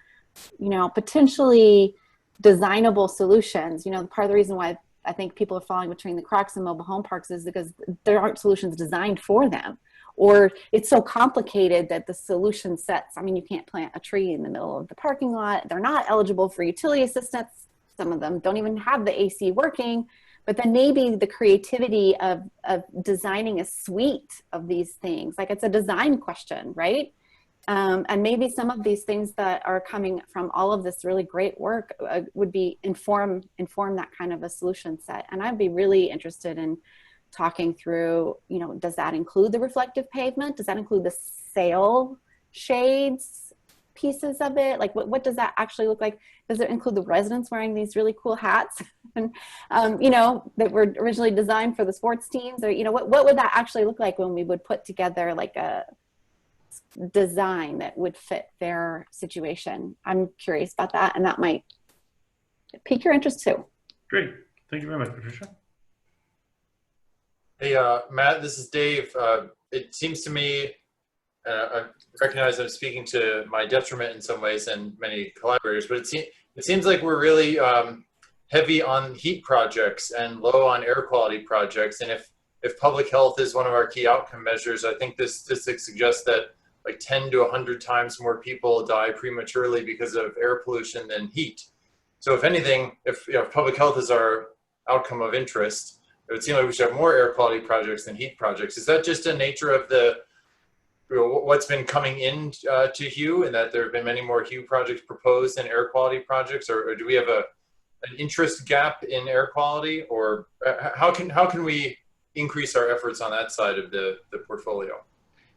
potentially designable solutions. Part of the reason why I think people are falling between the cracks in mobile home parks is because there aren't solutions designed for them. Or it's so complicated that the solution sets, you can't plant a tree in the middle of the parking lot. They're not eligible for utility assistance. Some of them don't even have the AC working. But then maybe the creativity of designing a suite of these things, like it's a design question, right? And maybe some of these things that are coming from all of this really great work would be inform that kind of a solution set. And I'd be really interested in talking through, does that include the reflective pavement? Does that include the sail shades pieces of it? Like what does that actually look like? Does it include the residents wearing these really cool hats and, that were originally designed for the sports teams? Or, what would that actually look like when we would put together like a design that would fit their situation? I'm curious about that, and that might pique your interest too. Great. Thank you very much, Patricia. Hey, Matt, this is Dave. It seems to me, I recognize I'm speaking to my detriment in some ways and many collaborators, but it seems like we're really heavy on heat projects and low on air quality projects. And if public health is one of our key outcome measures, I think this statistic suggests that like 10 to 100 times more people die prematurely because of air pollution than heat. So if anything, if public health is our outcome of interest, it would seem like we should have more air quality projects than heat projects. Is that just a nature of the what's been coming in to Hugh, and that there have been many more Hugh projects proposed than air quality projects, or do we have an interest gap in air quality, or how can we increase our efforts on that side of the portfolio?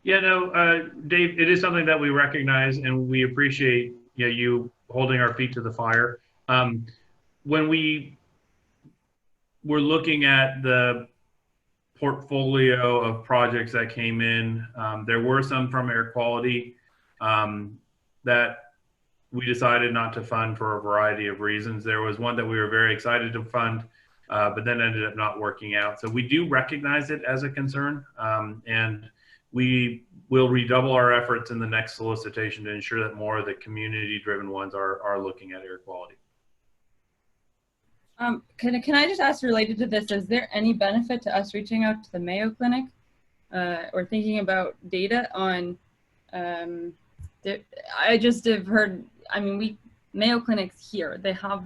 Yeah, no, Dave, it is something that we recognize, and we appreciate you holding our feet to the fire. When we were looking at the portfolio of projects that came in, there were some from air quality that we decided not to fund for a variety of reasons. There was one that we were very excited to fund, but then ended up not working out. So we do recognize it as a concern, and we will redouble our efforts in the next solicitation to ensure that more of the community-driven ones are looking at air quality. Can I just ask, related to this, is there any benefit to us reaching out to the Mayo Clinic or thinking about data on, I just have heard, I mean, Mayo Clinic's here, they have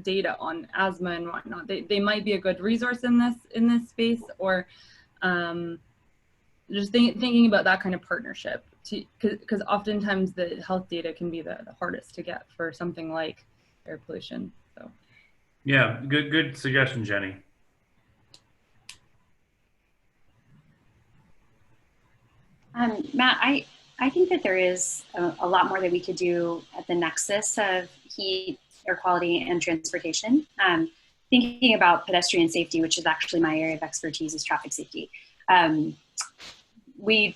data on asthma and whatnot. They might be a good resource in this space, or just thinking about that kind of partnership, because oftentimes the health data can be the hardest to get for something like air pollution. So. Yeah, good suggestion, Jenny. Matt, I think that there is a lot more that we could do at the nexus of heat, air quality, and transportation. Thinking about pedestrian safety, which is actually my area of expertise, is traffic safety. We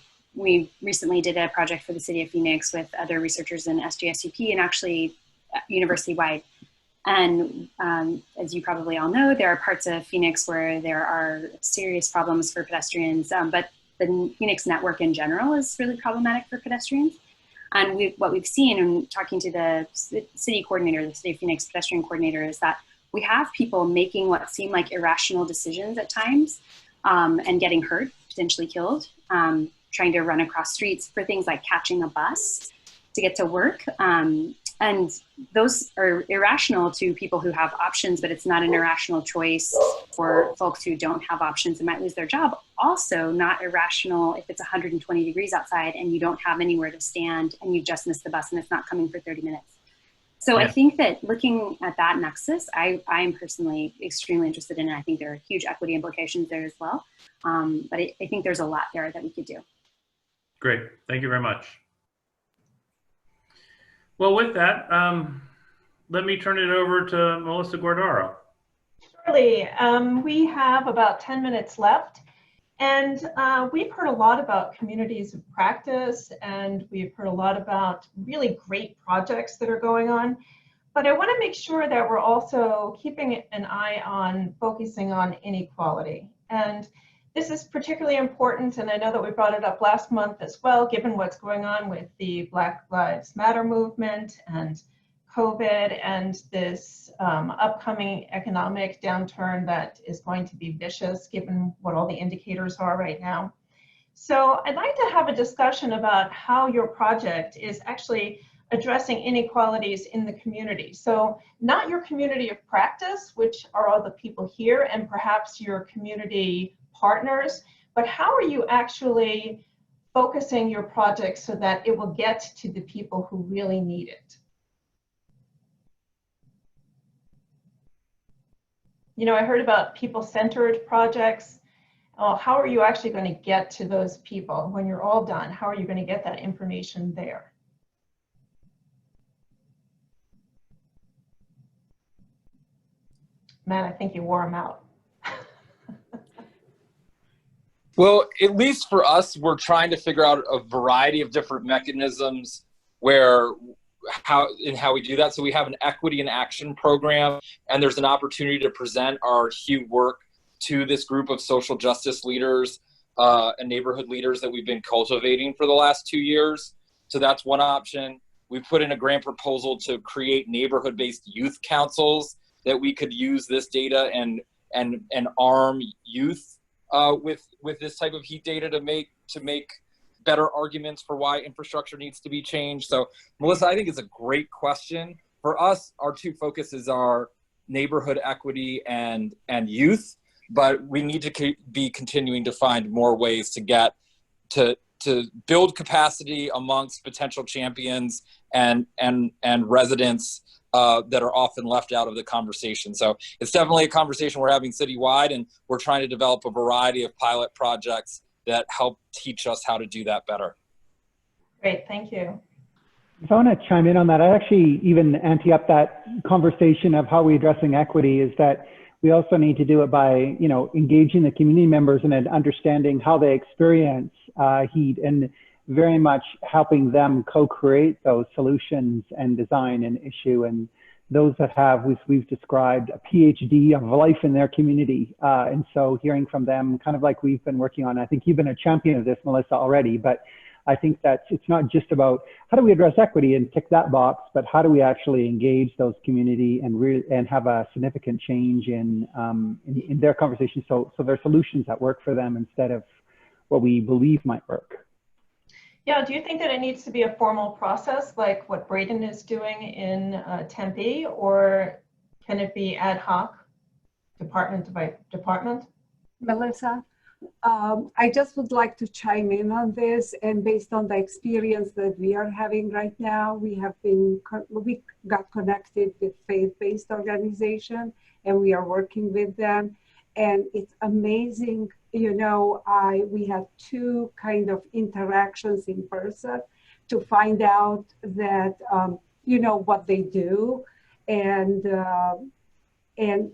recently did a project for the city of Phoenix with other researchers in SJSUP and actually university-wide. And as you probably all know, there are parts of Phoenix where there are serious problems for pedestrians, but the Phoenix network in general is really problematic for pedestrians. And what we've seen in talking to the city coordinator, the City of Phoenix pedestrian coordinator, is that we have people making what seem like irrational decisions at times and getting hurt, potentially killed, trying to run across streets for things like catching a bus to get to work. And those are irrational to people who have options, but it's not an irrational choice for folks who don't have options and might lose their job. Also not irrational if it's 120 degrees outside and you don't have anywhere to stand and you just missed the bus and it's not coming for 30 minutes. So yeah. I think that looking at that nexus, I am personally extremely interested in it. I think there are huge equity implications there as well. But I think there's a lot there that we could do. Great, thank you very much. Well, with that, let me turn it over to Melissa Guardaro. Surely. We have about 10 minutes left, and we've heard a lot about communities of practice, and we've heard a lot about really great projects that are going on. But I want to make sure that we're also keeping an eye on focusing on inequality. And this is particularly important, and I know that we brought it up last month as well, given what's going on with the Black Lives Matter movement and COVID and this upcoming economic downturn that is going to be vicious, given what all the indicators are right now. So I'd like to have a discussion about how your project is actually addressing inequalities in the community. So not your community of practice, which are all the people here, and perhaps your community partners, but how are you actually focusing your project so that it will get to the people who really need it? You know, I heard about people-centered projects. How are you actually going to get to those people when you're all done? How are you going to get that information there? Matt, I think you wore him out. Well, at least for us, we're trying to figure out a variety of different mechanisms how we do that. So we have an equity in action program, and there's an opportunity to present our HUE work to this group of social justice leaders and neighborhood leaders that we've been cultivating for the last 2 years. So that's one option. We put in a grant proposal to create neighborhood-based youth councils that we could use this data and arm youth with this type of heat data to make better arguments for why infrastructure needs to be changed. So Melissa, I think it's a great question. For us, our two focuses are neighborhood equity and youth, but we need to be continuing to find more ways to get to build capacity amongst potential champions and residents that are often left out of the conversation. So it's definitely a conversation we're having citywide, and we're trying to develop a variety of pilot projects that help teach us how to do that better. Great, thank you. If I want to chime in on that, I actually even ante up that conversation of how we're addressing equity is that we also need to do it by, you know, engaging the community members and understanding how they experience heat and very much helping them co-create those solutions and design an issue. And those that have, we've described a PhD of life in their community. And so hearing from them, kind of like we've been working on, I think you've been a champion of this, Melissa, already, but I think that it's not just about how do we address equity and tick that box, but how do we actually engage those community and have a significant change in their conversation, so there are solutions that work for them instead of what we believe might work. Yeah, do you think that it needs to be a formal process like what Braden is doing in Tempe, or can it be ad hoc, department by department? Melissa? I just would like to chime in on this, and based on the experience that we are having right now, we got connected with faith-based organization, and we are working with them, and it's amazing. You know, we had 2 kind of interactions in person to find out that you know what they do, and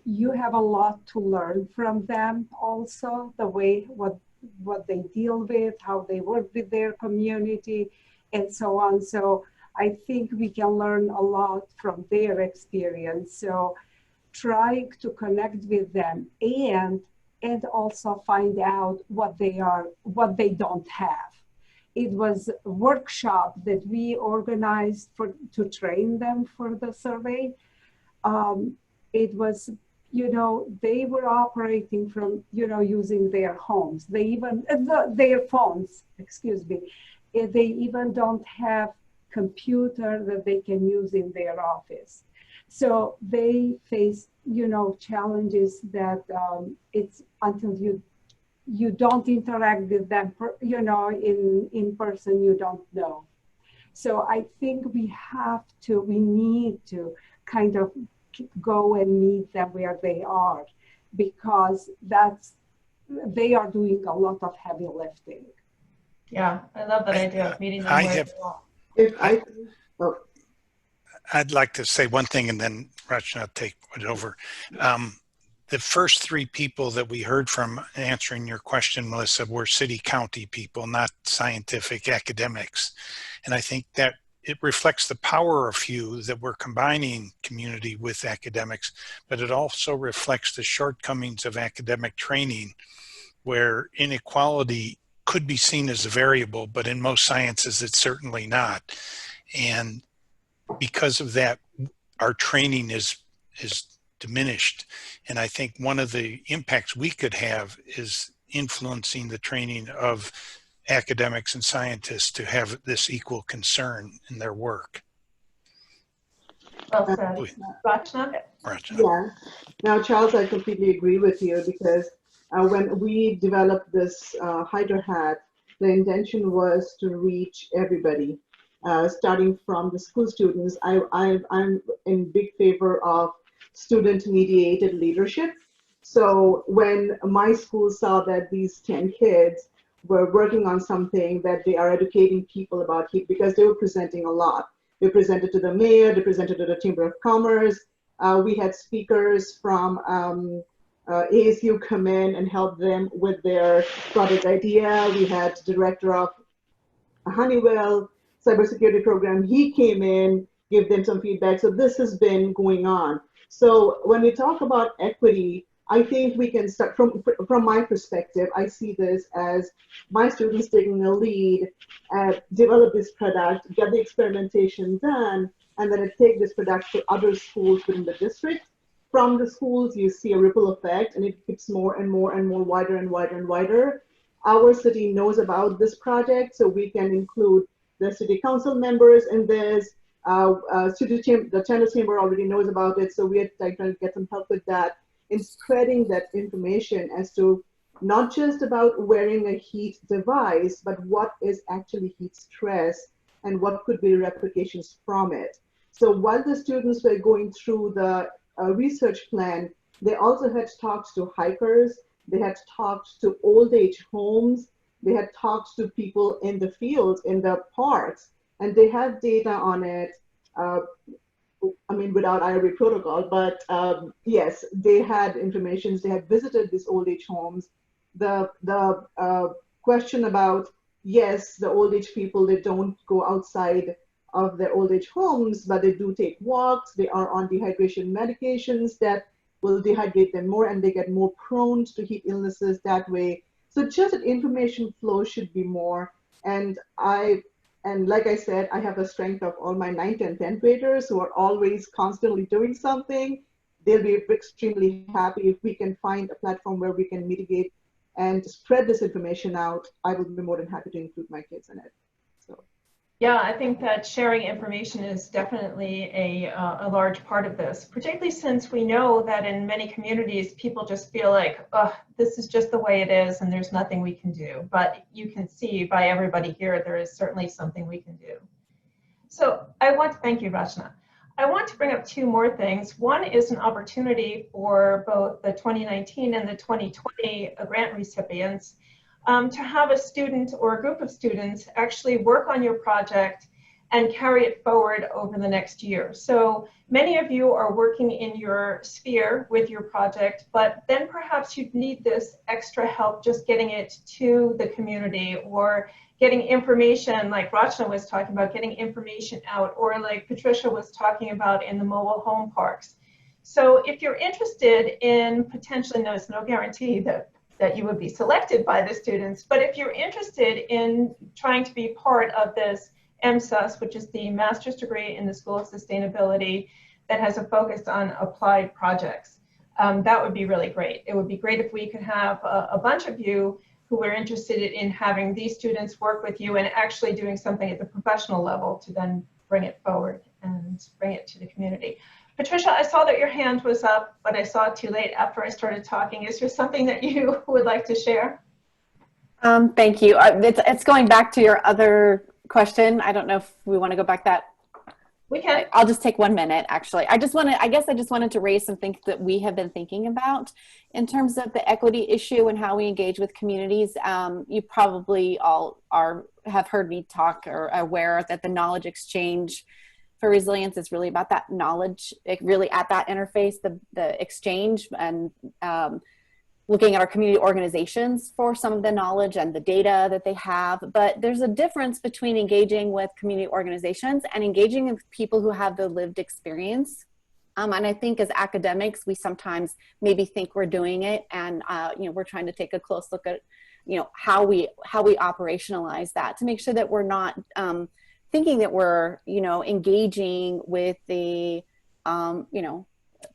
you have a lot to learn from them also, the way what they deal with, how they work with their community, and so on. So I think we can learn a lot from their experience. So trying to connect with them and also find out what they don't have. It was a workshop that we organized to train them for the survey. It was, you know, they were operating from, you know, using their homes. They even, their phones, excuse me. They even don't have computer that they can use in their office. So they face, you know, challenges that it's until you don't interact with them, you know, in person, you don't know. So I think we need to kind of go and meet them where they are, because they are doing a lot of heavy lifting. Yeah, I love that idea of meeting them where they are. I'd like to say one thing and then Rachna will take it over. The first 3 people that we heard from answering your question, Melissa, were city-county people, not scientific academics. And I think that it reflects the power of you that we're combining community with academics, but it also reflects the shortcomings of academic training, where inequality could be seen as a variable, but in most sciences, it's certainly not. And because of that, our training is diminished. And I think one of the impacts we could have is influencing the training of academics and scientists to have this equal concern in their work. Well said. Rachna? Yeah. Now, Charles, I completely agree with you, because when we developed this Hydra Hat, the intention was to reach everybody, starting from the school students. I'm in big favor of student-mediated leadership. So when my school saw that these 10 kids were working on something that they are educating people about heat, because they were presenting a lot. They presented to the mayor, they presented to the Chamber of Commerce. We had speakers from ASU come in and help them with their product idea. We had the director of Honeywell cybersecurity program. He came in, gave them some feedback. So this has been going on. So when we talk about equity, I think we can start from my perspective. I see this as my students taking a lead, develop this product, get the experimentation done, and then take this product to other schools within the district. From the schools, you see a ripple effect, and it gets more and more and more wider and wider and wider. Our city knows about this project, so we can include the city council members in this. The tennis chamber already knows about it, so we are trying to get some help with that, in spreading that information as to not just about wearing a heat device, but what is actually heat stress and what could be repercussions from it. So while the students were going through the research plan, they also had talked to hikers, they had talked to old age homes, they had talked to people in the fields, in the parks, and they have data on it. I mean, without IRB protocol, but yes, they had information. They had visited these old age homes. The question about, yes, the old age people, they don't go outside of their old age homes, but they do take walks. They are on dehydration medications that will dehydrate them more, and they get more prone to heat illnesses that way. So just that information flow should be more. And like I said, I have the strength of all my 9th and 10th graders who are always constantly doing something. They'll be extremely happy if we can find a platform where we can mitigate and spread this information out. I will be more than happy to include my kids in it. So. Yeah, I think that sharing information is definitely a large part of this, particularly since we know that in many communities, people just feel like, oh, this is just the way it is and there's nothing we can do. But you can see by everybody here, there is certainly something we can do. So I want to thank you, Rachna. I want to bring up 2 more things. One is an opportunity for both the 2019 and the 2020 grant recipients to have a student or a group of students actually work on your project and carry it forward over the next year. So many of you are working in your sphere with your project, but then perhaps you'd need this extra help just getting it to the community, or getting information like Rachna was talking about, getting information out, or like Patricia was talking about in the mobile home parks. So if you're interested in potentially, there's no guarantee that you would be selected by the students, but if you're interested in trying to be part of this MSUS, which is the Master's Degree in the School of Sustainability that has a focus on applied projects, that would be really great. It would be great if we could have a bunch of you who are interested in having these students work with you and actually doing something at the professional level to then bring it forward and bring it to the community. Patricia, I saw that your hand was up, but I saw it too late after I started talking. Is there something that you would like to share? Thank you. It's going back to your other question. I don't know if we want to go back that. We can. I'll just take 1 minute, actually. I guess I just wanted to raise some things that we have been thinking about in terms of the equity issue and how we engage with communities. You probably all have heard me talk or are aware that the knowledge exchange for resilience is really about that knowledge, really at that interface, the exchange, and looking at our community organizations for some of the knowledge and the data that they have. But there's a difference between engaging with community organizations and engaging with people who have the lived experience. And I think as academics, we sometimes maybe think we're doing it, and we're trying to take a close look at how we operationalize that to make sure that we're not thinking that we're, engaging with the,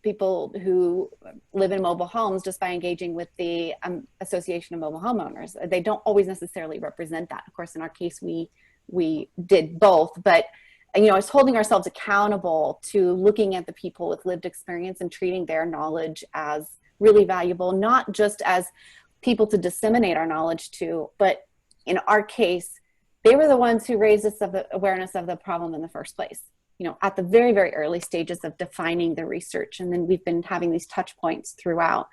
people who live in mobile homes just by engaging with the Association of Mobile Homeowners. They don't always necessarily represent that. Of course, in our case, we did both, but it's holding ourselves accountable to looking at the people with lived experience and treating their knowledge as really valuable, not just as people to disseminate our knowledge to, but in our case, they were the ones who raised us of the awareness of the problem in the first place, at the very, very early stages of defining the research. And then we've been having these touch points throughout.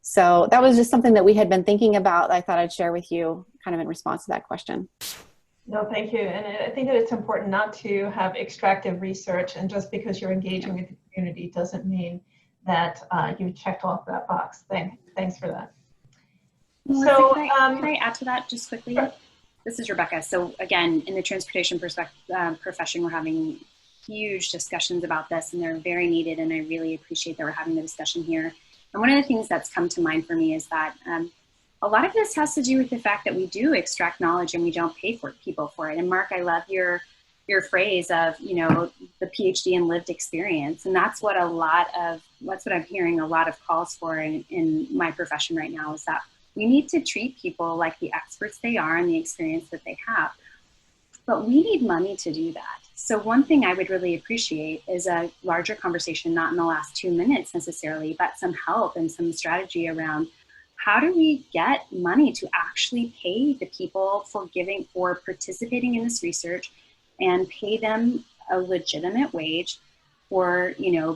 So that was just something that we had been thinking about. I thought I'd share with you kind of in response to that question. No, thank you. And I think that it's important not to have extractive research, and just because you're engaging with the community doesn't mean that you checked off that box. Thanks for that. Melissa, So can I add to that just quickly? Sure. This is Rebecca. So again, in the transportation profession, we're having huge discussions about this, and they're very needed, and I really appreciate that we're having the discussion here. And one of the things that's come to mind for me is that a lot of this has to do with the fact that we do extract knowledge and we don't pay for people for it. And Mark, I love your phrase of, the PhD in lived experience. And that's what I'm hearing a lot of calls for in my profession right now, is that we need to treat people like the experts they are and the experience that they have. But we need money to do that. So one thing I would really appreciate is a larger conversation, not in the last 2 minutes necessarily, but some help and some strategy around how do we get money to actually pay the people for participating in this research and pay them a legitimate wage for,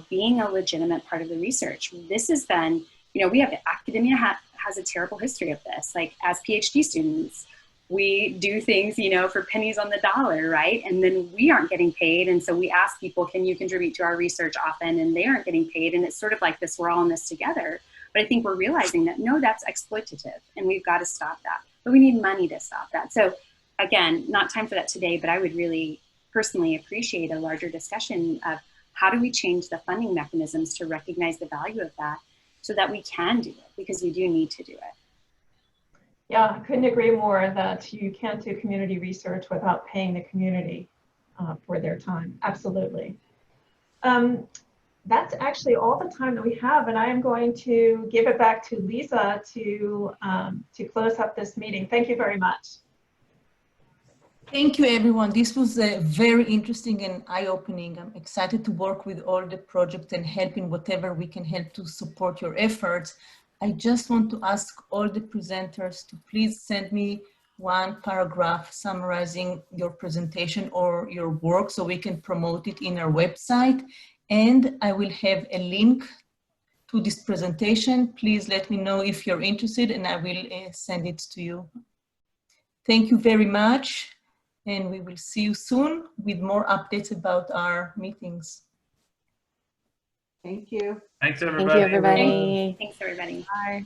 being a legitimate part of the research? This has been, we have academia has a terrible history of this. Like, as PhD students, we do things, for pennies on the dollar, right? And then we aren't getting paid. And so we ask people, can you contribute to our research often? And they aren't getting paid. And it's sort of like this, we're all in this together. But I think we're realizing that, no, that's exploitative and we've got to stop that. But we need money to stop that. So again, not time for that today, but I would really personally appreciate a larger discussion of how do we change the funding mechanisms to recognize the value of that so that we can do it, because we do need to do it. Yeah, I couldn't agree more that you can't do community research without paying the community for their time. Absolutely. That's actually all the time that we have, and I am going to give it back to Lisa to close up this meeting. Thank you very much. Thank you, everyone. This was very interesting and eye-opening. I'm excited to work with all the projects and help in whatever we can help to support your efforts. I just want to ask all the presenters to please send me one paragraph summarizing your presentation or your work so we can promote it in our website. And I will have a link to this presentation. Please let me know if you're interested and I will send it to you. Thank you very much. And we will see you soon with more updates about our meetings. Thank you. Thanks, everybody. Thank you, everybody. Thanks, everybody. Bye.